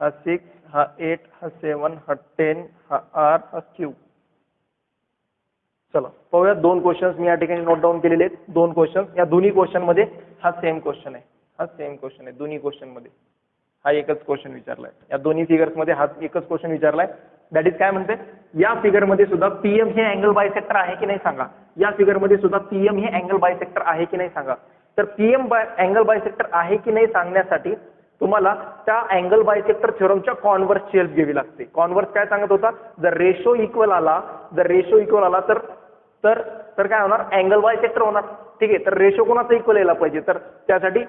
A: हा 6, हा 8, हा 7, हा 10, हा R, हा Q. चला पाहूया. दोन क्वेश्चन्स मी या ठिकाणी नोट डाऊन केलेले आहेत. दोन क्वेश्चन, या दोन्ही क्वेश्चन मध्ये हा सेम क्वेश्चन आहे. हा सेम क्वेश्चन आहे दोन्ही क्वेश्चन मध्ये. हा एकच क्वेश्चन विचारलाय. या दोन्ही फिगर्स मध्ये हा एकच क्वेश्चन विचारलाय. दॅट इज काय म्हणते, या फिगर मध्ये सुद्धा पीएम हे अँगल बायसेक्टर आहे की नाही सांगा. या फिगर मध्ये सुद्धा पीएम हे अँगल बायसेक्टर आहे की नाही सांगा. तर पीएम अँगल बायसेक्टर आहे की नाही सांगण्यासाठी तुम्हाला त्या अँगल बायसेक्टर थ्योरमच्या कॉन्व्हर्सची हेल्प घ्यावी लागते. कॉन्व्हर्स काय सांगत होता, जर रेशो इक्वल आला तर काय होणार, अँगल बायसेक्टर होणार. ठीक आहे, तर रेशो कोणाचा इक्वल यायला पाहिजे, तर त्यासाठी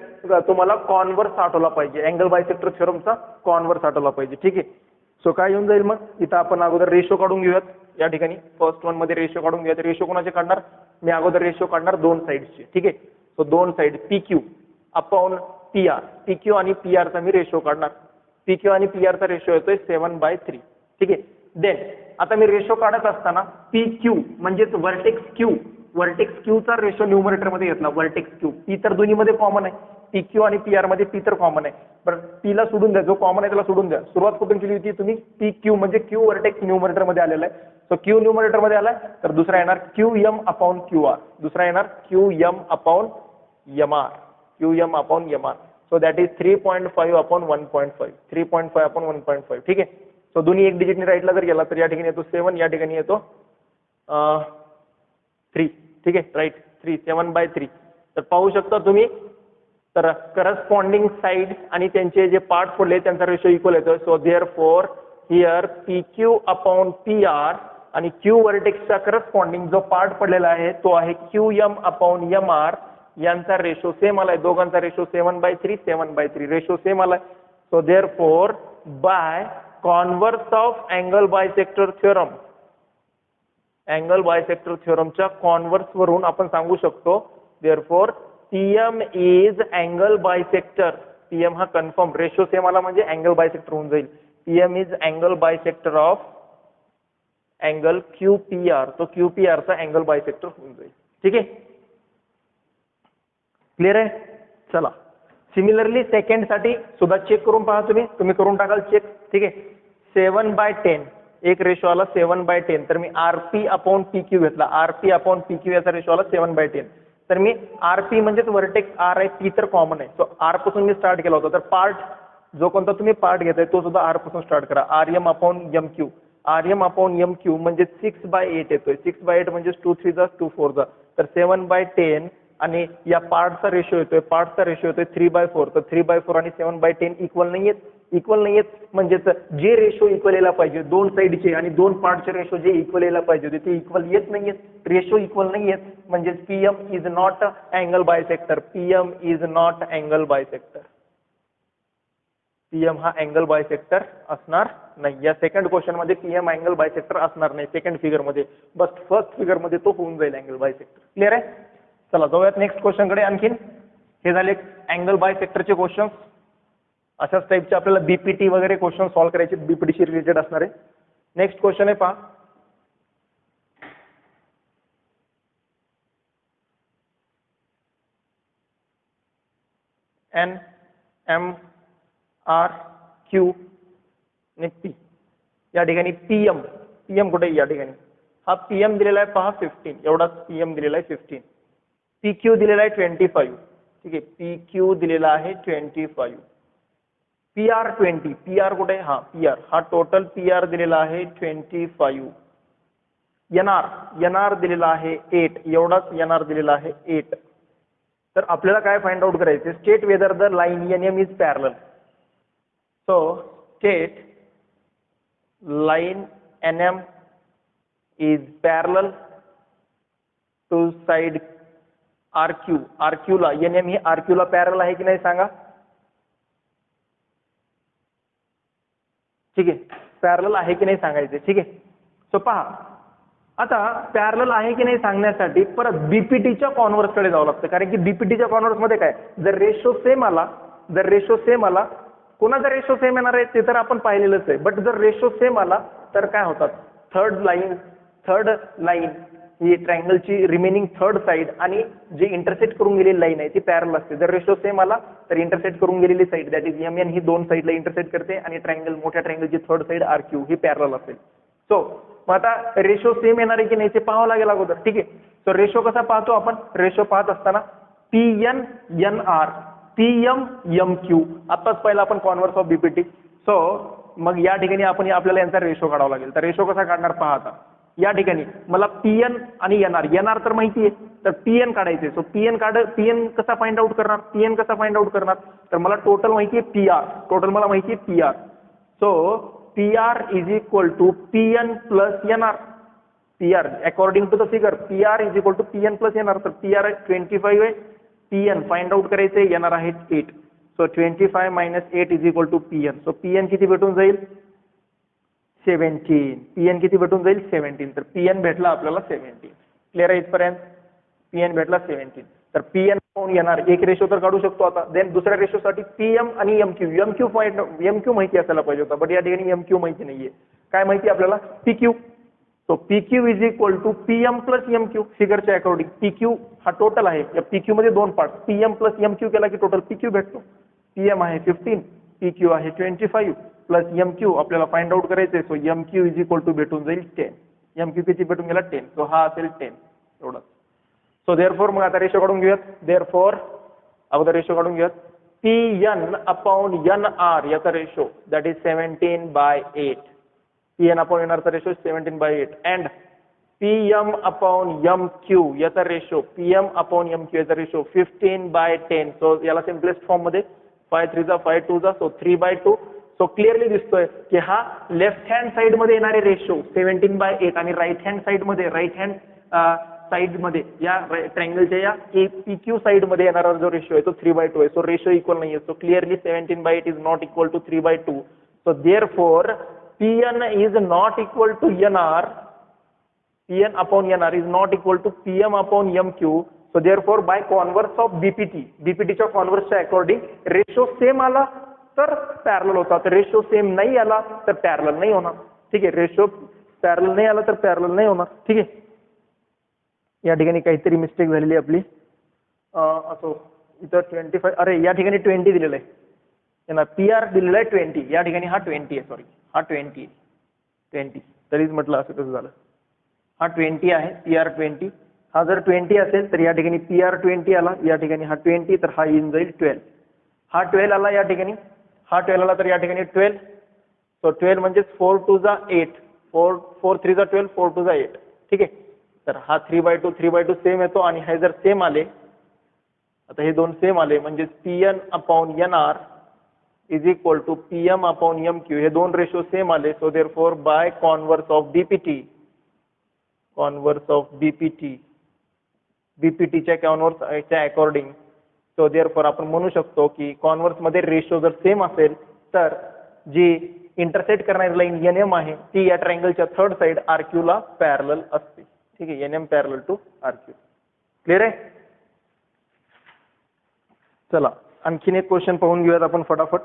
A: तुम्हाला कॉन्व्हर्स आठवला पाहिजे. अँगल बायसेक्टर थ्योरमचा कॉन्व्हर्स आठवला पाहिजे. ठीक आहे, सो काय येऊन जाईल मग, इथं आपण अगोदर रेशो काढून घेऊयात. या ठिकाणी फर्स्ट वन मध्ये रेशो काढून घेऊयात. रेशो कोणाचे काढणार, मी अगोदर रेशो काढणार दोन साईडचे. ठीक आहे, सो दोन side PQ upon PR, PQ आणि PR चा मी रेशो काढणार. PQ आणि PR चा रेशो येतोय 7/3. ठीक आहे, देन आता मी रेशो काढत असताना PQ म्हणजेच व्हर्टेक्स Q चा रेशो न्यूमरेटर मध्ये घेतला. व्हर्टेक्स Q, P तर दोन्ही मध्ये कॉमन आहे. PQ आणि PR मध्ये P तर कॉमन आहे, पण P ला सोडून द्या, जो कॉमन आहे त्याला सोडून द्या. सुरुवात कुठून केली होती तुम्ही, PQ म्हणजे Q व्हर्टेक्स न्यूमरेटर मध्ये आलेला आहे. सो Q न्यूमरेटर मध्ये आलाय, तर दुसरा येणार QM अपॉन QR, दुसरा येणार QM upon MR. So that is 3.5 upon 1.5, 3.5 upon 1.5. ठीक आहे, सो दोन्ही एक डिजिटने राईटला जर गेला तर या ठिकाणी येतो 7, या ठिकाणी येतो 3. ठीक आहे, राईट 3, 7/3. तर पाहू शकता तुम्ही, तर करस्पॉन्डिंग साइड आणि त्यांचे जे पार्ट पडले त्यांचा रेशो इक्वल येतो. So therefore here PQ upon PR आणि Q व्हर्टेक्सचा करस्पॉन्डिंग जो पार्ट पडलेला आहे तो आहे QM अपॉन MR. यांचा रेशो सेम आलाय, दोघांचा रेशो 7/3 रेशो सेम आलाय. So therefore by converse of angle bisector theorem, angle bisector थ्योरमच्या कॉन्व्हर्स वरून आपण सांगू शकतो, therefore PM is angle bisector. PM हा कन्फर्म, रेशो सेम आला म्हणजे अँगल बायसेक्टर होऊन जाईल. PM is angle bisector of angle QPR, तो QPR चा अँगल बायसेक्टर होऊन जाईल. ठीक आहे, क्लिअर आहे. चला सिमिलरली सेकंड साठी सुद्धा चेक करून पहा. तुम्ही करून टाकाल चेक. ठीक आहे, 7/10 एक रेशो आला 7/10, तर मी RP अपॉन PQ घेतला. RP अपॉन PQ याचा रेशो आला 7/10. तर मी RP म्हणजेच व्हर्टेक्स R आहे, P तर कॉमन आहे. सो R पासून मी स्टार्ट केला होता, तर पार्ट जो कोणता तुम्ही पार्ट घेताय तो सुद्धा R पासून स्टार्ट करा. RM upon MQ, RM upon MQ म्हणजे 6/8 येतोय. 6/8 म्हणजे 2 3 जा 2 4 जा, तर 7/10 आणि या पार्टचा रेशो येतोय 3/4. तर 3/4 आणि 7/10 इक्वल नाहीयेत. म्हणजेच जे रेशो इक्वल यायला पाहिजे दोन साईडचे आणि दोन पार्टचे रेशो जे इक्वल यायला पाहिजे होते ते इक्वल येत नाहीयेत. रेशो इक्वल नाहीयेत म्हणजे PM is not angle bisector. PM is not angle bisector. PM हा अँगल बायसेक्टर असणार नाही. या सेकंड क्वेश्चन मध्ये पीएम अँगल बायसेक्टर असणार नाही सेकंड फिगर मध्ये, बस फर्स्ट फिगर मध्ये तो होऊन जाईल अँगल बायसेक्टर. क्लिअर आहे? चला जाऊयात नेक्स्ट क्वेश्चन कडे. आणखीन हे झाले अँगल बायसेक्टरचे क्वेश्चन. अशाच टाईपचे आपल्याला बीपीटी वगैरे क्वेश्चन सॉल्व्ह करायचे, बीपीटीशी रिलेटेड असणारे. नेक्स्ट क्वेश्चन आहे पहा. एन एम आर क्यू आणि पी. या ठिकाणी पीएम, पीएम कुठे या ठिकाणी हा पीएम दिलेला आहे पहा 15, एवढाच पीएम दिलेला आहे 15. पी क्यू दिलेला आहे 25. ठीक आहे, पी क्यू दिलेला आहे 25. पी आर 20, पी आर कुठे हा पी आर हा टोटल पी आर दिलेला आहे 25. एन आर, एन आर दिलेला आहे 8, एवढाच एन आर दिलेला आहे 8. तर आपल्याला काय फाइंड आउट करायचे, state whether the line N M is parallel. So state line N M is parallel to side R Q. R Q ला एन एम ही आर क्यू ला पॅरलल आहे की नाही सांगा. ठीक आहे, पॅरलल आहे की नाही सांगायचे. ठीक आहे, सो पहा आता पॅरलल आहे की नाही सांगण्यासाठी परत बीपीटीच्या कॉन्व्हर्स कडे जावं लागतं. कारण की बीपीटीच्या कॉन्व्हर्स मध्ये काय, जर रेशो सेम आला, जर रेशो सेम आला, कोणाचा रेशो सेम येणार आहे ते तर आपण पाहिलेलंच आहे. बट जर रेशो सेम आला तर काय होतात, थर्ड लाईन ही ट्रायंगलची रिमेनिंग थर्ड साइड आणि जी इंटरसेक्ट करून गेलेली लाईन आहे ती पॅरलल असते. जर रेशो सेम आला तर इंटरसेक्ट करून गेलेली side that is M N ही दोन साइडला इंटरसेक्ट करते आणि ट्रायंगल मोठ्या ट्रायंगलची थर्ड साइड आर क्यू ही पॅरलल असेल. सो मग आता रेशो सेम येणार आहे की नाही ते पाहावं लागेल अगोदर. ठीक आहे, सो रेशो कसा पाहतो आपण, रेशो पाहत असताना P N N R P M M Q. आताच पहिला आपण कॉन्व्हर्स ऑफ बीपीटी. सो मग या ठिकाणी आपण आपल्याला यांचा रेशो काढावा लागेल. तर रेशो कसा काढणार पहा. आता या ठिकाणी मला पीएन आणि एन आर, एन आर तर माहिती आहे तर पीएन काढायचे. सो पीएन कसा फाइंड आउट करणार, पीएन कसा फाइंड आउट करणार, तर मला टोटल माहिती आहे पी आर, टोटल मला माहिती आहे P R. So P R is equal to PN plus N R. P R according to the figure P R is equal to PN plus N R. तर P R 25 आहे, PN find out करायचे, N R आहे 8. So 25 minus 8 is equal to PN. So PN किती भेटून जाईल 17. PN किती भेटून जाईल 17. तर पीएन भेटला आपल्याला 17. क्लिअर आहे इथपर्यंत, पीएन भेटला 17. तर पीएन पाहून येणार एक रेशो तर काढू शकतो आता. देन दुसऱ्या रेशोसाठी पीएम आणि एमक्यू, एमक्यू माहिती असायला पाहिजे होता बट या ठिकाणी एमक्यू माहिती नाहीये. काय माहिती आपल्याला PQ. So PQ is equal to PM plus MQ. फिगरच्या अकॉर्डिंग पीक्यू हा टोटल आहे, या पीक्यू मध्ये दोन पार्ट, पीएम प्लस एमक्यू केला की टोटल पीक्यू भेटतो. पीएम आहे 15, पीक्यू आहे 25 प्लस एमक्यू आपल्याला फाइंड आउट करायचे. So MQ is equal to भेटून जाईल 10. एमक्यू किती भेटून गेला 10. सो हा असेल 10 एवढा. सो देअरफॉर मग आता रेशो काढून घेऊयात. देअरफॉर अगोदर रेशो काढून घेऊयात. P N upon N R याचा ratio that is 17/8. P N upon N आरचा ratio 17/8 and P M upon M Q याचा ratio, P M upon M Q याचा रेशो 15/10. सो याला सिम्पलेस्ट फॉर्म मध्ये 5 3 जा 5 2 जा, सो 3/2. सो क्लिअरली दिसतोय की हा लेफ्ट हँड साइड मध्ये येणारे रेशो 17/8 आणि राईट हँड साइड मध्ये, राईट हँड साइड मध्ये या ट्रायंगलच्या या पीक्यू साइड मध्ये येणारा जो रेशो आहे तो 3/2 आहे. सो रेशो इक्वल नाहीये. So clearly 17/8 is not equal to 3/2. So therefore PN is not equal to NR, PN upon NR is not equal to PM upon MQ. So therefore by converse of BPT, बीपीटीच्या कॉन्व्हर्सच्या according ratio same आला तर parallel होता, तर ratio same नाही आला तर parallel नाही होणार. ठीक आहे, रेशो पॅरलल नाही आला तर पॅरलल नाही होणार. ठीक आहे, या ठिकाणी काहीतरी मिस्टेक झालेली आपली. असो इथं 25, अरे या ठिकाणी 20 दिलेलं आहे, पी आर दिलेला आहे 20, या ठिकाणी हा 20 आहे. सॉरी हा 20 तरीच म्हटलं असं कसं झालं. हा 20 आहे, पी आर 20. हा जर 20 असेल तर या ठिकाणी पी आर 20 आला, या ठिकाणी हा 20, तर हा येऊन जाईल 12. हा 12 आला या ठिकाणी, हा 12 आला तर या ठिकाणी 12. सो 12 म्हणजे 4 2 जा 8, 4 3 जा 12, 4 2 जा 8. ठीक आहे, तर हा 3/2 सेम येतो आणि हे जर सेम आले, आता हे दोन सेम आले म्हणजे PN upon N R is equal to PM upon M Q. हे दोन रेशो सेम आले. So therefore by converse of BPT, converse of BPT, बीपीटीच्या कॉन्व्हर्सच्या अकॉर्डिंग, सो देअरफॉर आपण म्हणू शकतो की कॉन्व्हर्स मध्ये रेशो जर सेम असेल तर जी इंटरसेक्ट करणारी लाईन NM आहे ती या ट्रायंगलच्या थर्ड साइड RQ ला पॅरलल असते. ठीक आहे, NM parallel to RQ. Clear आहे? चला आणखीन एक क्वेश्चन पाहून घेऊयात आपण फटाफट.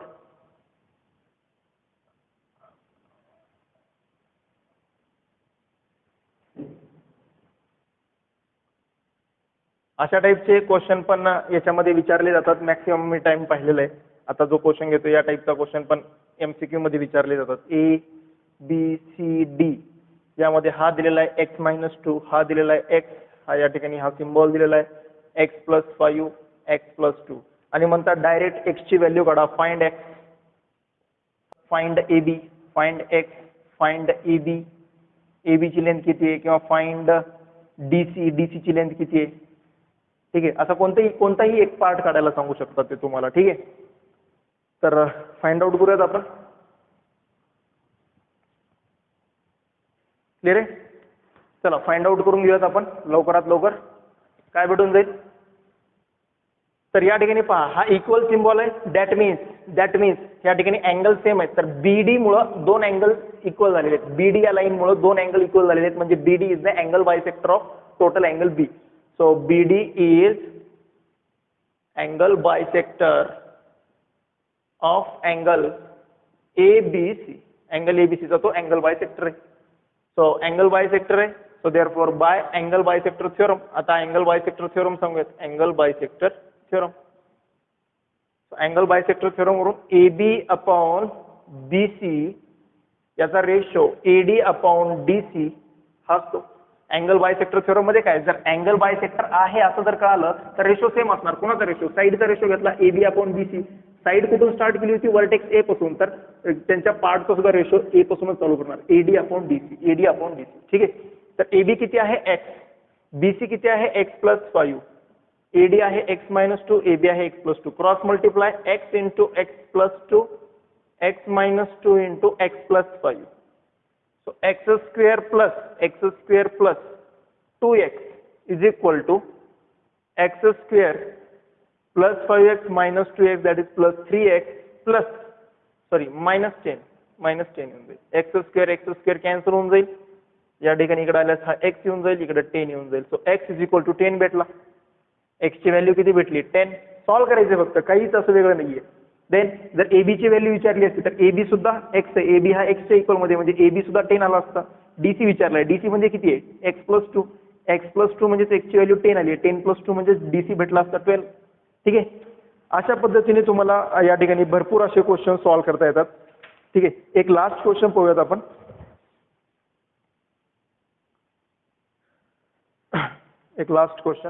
A: अशा टाईपचे क्वेश्चन पण याच्यामध्ये विचारले जातात. मॅक्सिमम मी टाइम पाहिलेला आहे. आता जो क्वेश्चन घेतो या टाईपचा क्वेश्चन पण MCQ मध्ये विचारले जातात. ABCD यामध्ये हा दिलेला आहे x-2, हा दिलेला आहे x, हा या ठिकाणी हा सिम्बॉल दिलेला आहे x+5 x+2 आणि म्हणतात डायरेक्ट x ची व्हॅल्यू काढा. Find x, find AB, find x, find AB, AB ची लेंथ किती आहे, किंवा फाइंड DC, DC ची लेंथ किती आहे. ठीक आहे, असं कोणताही एक पार्ट काढायला सांगू शकतात ते तुम्हाला. ठीक आहे, तर फाइंड आउट करूयात आपण. क्लिअर आहे? चला फाइंड आउट करून घेऊयात आपण लवकरात लवकर. काय भेटून जाईल? तर या ठिकाणी पहा, हा इक्वल सिम्बॉल आहे. दॅट मीन्स या ठिकाणी अँगल सेम आहेत. तर BD मुळे दोन अँगल इक्वल झालेले आहेत. BD या लाईन मुळे दोन अँगल इक्वल झालेले आहेत. म्हणजे BD is the angle bisector of total angle B. So BD is angle bisector of angle ABC. Angle ABC चा तो angle bisector आहे. So angle bisector आहे. So therefore by angle bisector theorem. आता angle bisector theorem सांगूयात. Angle bisector theorem. So angle bisector theorem वरून AB upon BC याचा ratio AD upon DC हा असतो. Angle bisector theorem मध्ये काय, जर अँगल बायसेक्टर आहे असं जर कळालं तर रेशो सेम असणार. कोणाचा रेशो? साईडचा रेशो घेतला AB अपॉन BC. साईड कुठून स्टार्ट केली होती? वर्टेक्स A पासून. तर त्यांच्या पार्टचा सुद्धा रेशो A पासूनच चालू करणार. AD upon DC, AD upon DC. ठीक आहे, तर AB किती आहे x, BC किती आहे x+5, AD आहे x-2, AB आहे x+2. Cross multiply x into x+2, x-2 into x+5. So x square plus 2x is equal to x square plus 5x minus 2x, that is plus 3x plus minus 10 येऊन जाईल. x square cancel होऊन जाईल. या ठिकाणी इकडे आल्यास हा x येऊन जाईल, इकडे 10 येऊन जाईल. So x is equal to 10 भेटला. x ची व्हॅल्यू किती भेटली? 10. सॉल्व्ह करायचे फक्त, काहीच असं वेगळं नाहीये. देन जर AB ची व्हॅल्यू विचारली असती तर AB सुद्धा x आहे. AB हा x च्या इक्वल मध्ये, म्हणजे AB सुद्धा 10 आला असता. DC विचारलाय, DC म्हणजे किती आहे? x+2. x+2 म्हणजे x ची व्हॅल्यू 10 आली आहे. 10+2 म्हणजे DC भेटला असता 12. ठीक आहे, अशा पद्धतीने तुम्हाला या ठिकाणी भरपूर असे क्वेश्चन सॉल्व्ह करता येतात. ठीक आहे, एक लास्ट क्वेश्चन पाहूयात आपण. एक लास्ट क्वेश्चन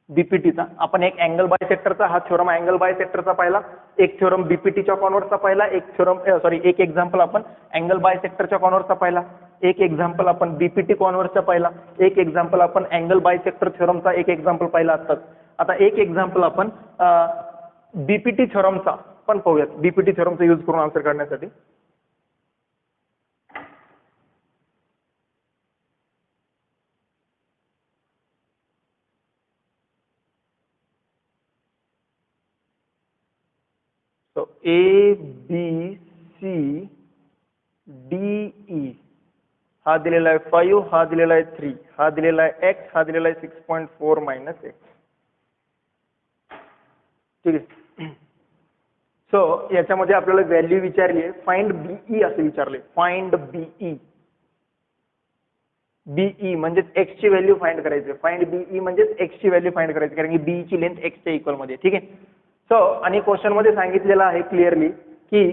A: बीपीटीचा. आपण एक अँगल बायसेक्टरचा हा थ्योरम अँगल बायसेक्टरचा पाहिला, एक थ्योरम बीपीटीच्या कॉन्व्हर्सचा पाहिला, एक एक्झाम्पल आपण अँगल बायसेक्टरच्या कॉन्व्हर्सचा पाहिला, एक एक्झाम्पल आपण बीपीटी कॉन्व्हर्सचा पाहिला, एक एक्झाम्पल आपण अँगल बायसेक्टर थ्योरमचा एक एक्झाम्पल पाहिला असतात. आता एक एक्झाम्पल आपण बीपीटी थ्योरमचा पण पाहूयात, बीपीटी थ्योरमचा यूज करून आन्सर काढण्यासाठी. So A, B, C, D, E हा दिलेला आहे 5, हा दिलेला आहे 3, हा दिलेला आहे x, हा दिलेला आहे 6.4 मायनस x. ठीक आहे, सो याच्यामध्ये आपल्याला व्हॅल्यू विचारली आहे. फाइंड बीई असं विचारले. Find BE. बीई म्हणजे x ची व्हॅल्यू फाइंड करायची. फाइंड बीई म्हणजे x ची व्हॅल्यू फाइंड करायची, कारण की बी ची लेंथ x च्या इक्वल मध्ये. ठीक आहे, सो आणि क्वेश्चन मध्ये सांगितलेलं आहे क्लिअरली की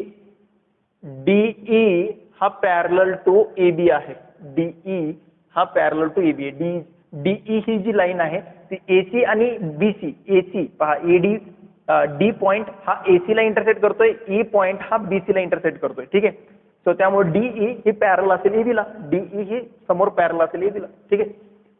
A: डीई हा पॅरलल टू AB आहे. डीई हा पॅरलल टू AB आहे. डीई ही जी लाईन आहे ती AC आणि BC, AC पहा AD D पॉइंट हा AC ला इंटरसेक्ट करतोय, E पॉइंट हा BC ला इंटरसेक्ट करतोय. ठीक आहे, सो त्यामुळे डीई ही पॅरलल असेल AB ला, डीई ही समोर पॅरलल असेल AB ला. ठीक आहे,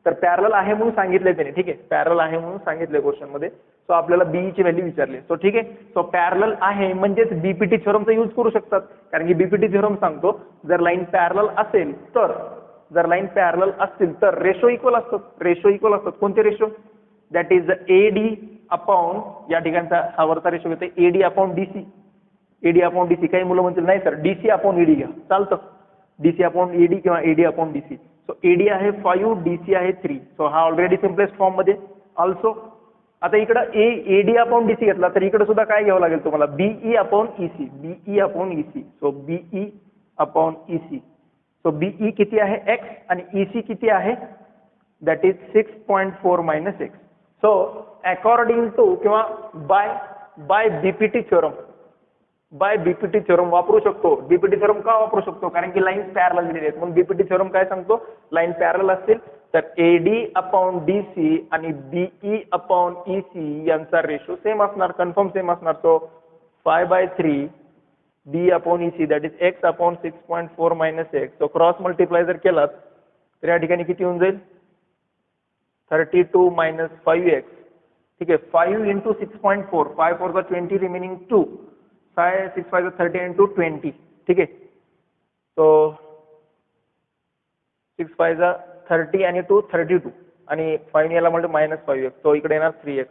A: तर पॅरलल आहे म्हणून सांगितलंय त्याने. ठीक आहे, पॅरलल आहे म्हणून सांगितलंय क्वेश्चन मध्ये. सो आपल्याला बीई ची व्हॅल्यू विचारली. सो ठीक आहे, सो पॅरलल आहे म्हणजेच बीपीटी थ्योरमचा यूज करू शकतात, कारण की बीपीटी थ्योरम सांगतो जर लाईन पॅरलल असेल तर, जर लाईन पॅरलल असतील तर रेशो इक्वल असतात. रेशो इक्वल असतात. कोणते ratio? That is AD upon, या ठिकाणचा हा वरचा रेशो घेतोय AD upon DC. AD upon DC. काही मुलं म्हणतील नाही सर डीसी अपॉन एडी घ्या, चालतं. डीसी अपॉन एडी किंवा AD upon DC. So AD आहे 5, डीसी आहे 3. सो हा ऑलरेडी सिम्पलेस्ट फॉर्म मध्ये ऑल्सो. आता इकडं एडी अपॉन डीसी घेतला तर इकडे सुद्धा काय घ्यावं लागेल तुम्हाला, BE upon EC. BE upon EC. So BE upon EC. So BE किती आहे x आणि ईसी किती आहे, that is 6.4 minus x. So according to किंवा by BPT theorem, by BPT theorem वापरू शकतो. बीपीटी थ्योरम का वापरू शकतो, कारण की लाईन्स पॅरलल दिलेले आहेत. म्हणून बीपीटी थ्योरम काय सांगतो, लाईन पॅरलल असतील तर एडी अपॉन डीसी आणि बीई अपॉन ईसी यांचा रेशो सेम असणार, कन्फर्म सेम असणार. So 5/3 B upon EC that is x upon 6.4 minus x. So cross multiply जर केलात तर या ठिकाणी किती होऊन जाईल, 32 मायनस 5x. ठीक आहे, 5 इंटू 6.4, 5 4 20 रिमेनिंग 2, 6 5 30 इंटू 20. ठीक आहे, सो 6 5 30 आणि 2 32 आणि 5 याला म्हणजे मायनस 5x. सो इकडे येणार 3x.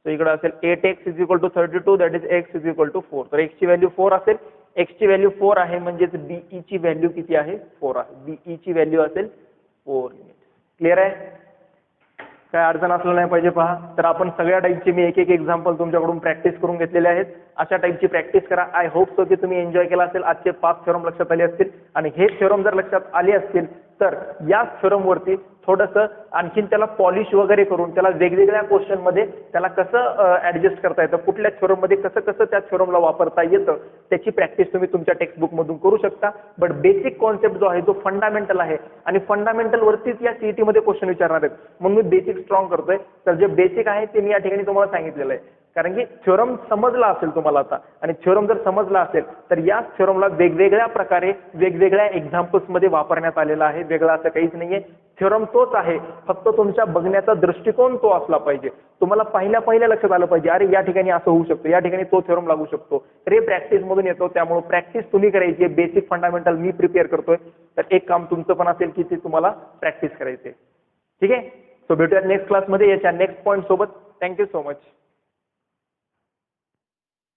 A: सो इकडे असेल 8x is equal to 32 that is x is equal to 4. तर x ची व्हॅल्यू 4 असेल. x ची व्हॅल्यू 4 आहे म्हणजेच बीई ची व्हॅल्यू किती आहे, 4 आहे. बीई ची व्हॅल्यू असेल 4 युनिट. क्लिअर आहे, काय अडचण असलं नाही पाहिजे. पहा, तर आपण सगळ्या टाईपचे मी एक एक्झाम्पल तुमच्याकडून प्रॅक्टिस करून घेतलेले आहेत. अशा टाईपची प्रॅक्टिस करा. आय होप सो की तुम्ही एन्जॉय केला असेल. आजचे 5 थ्योरम लक्षात आले असतील आणि हे थ्योरम जर लक्षात आले असतील तर या थ्योरम वरती थोडंसं आणखीन त्याला पॉलिश वगैरे करून त्याला वेगवेगळ्या क्वेश्चन मध्ये त्याला कसं ऍडजस्ट करता येतं, कुठल्या थ्योरम मध्ये कसं कसं त्या थ्योरमला वापरता येतं, त्याची प्रॅक्टिस तुम्ही तुमच्या टेक्स्टबुक मधून करू शकता. बट बेसिक कॉन्सेप्ट जो आहे तो फंडामेंटल आहे आणि फंडामेंटल वरतीच या सीईटी मध्ये क्वेश्चन विचारणार आहेत. म्हणून मी बेसिक स्ट्रॉंग करतोय. तर जे बेसिक आहे ते मी या ठिकाणी तुम्हाला सांगितलेलं आहे, कारण की थ्योरम समजला असेल तुम्हाला आता, आणि थ्योरम जर समजला असेल तर या थ्योरमला वेगवेगळ्या प्रकारे वेगवेगळ्या एक्झाम्पल्स मध्ये वापरण्यात आलेला आहे. वेगळा असं काहीच नाहीये. थ्योरम तोच आहे, फक्त तुमच्या बघण्याचा दृष्टिकोन तो असला पाहिजे. तुम्हाला पहिल्या लक्षात आलं पाहिजे, अरे या ठिकाणी असं होऊ शकतं, या ठिकाणी तो थ्योरम लागू शकतो. तर हे प्रॅक्टिस मधून येतो. त्यामुळे प्रॅक्टिस तुम्ही करायची आहे. बेसिक फंडामेंटल मी प्रिपेअर करतोय, तर एक काम तुमचं पण असेल की ते तुम्हाला प्रॅक्टिस करायचे. ठीक आहे, सो भेटूयात नेक्स्ट क्लासमध्ये याच्या नेक्स्ट पॉईंट सोबत. Thank you so much.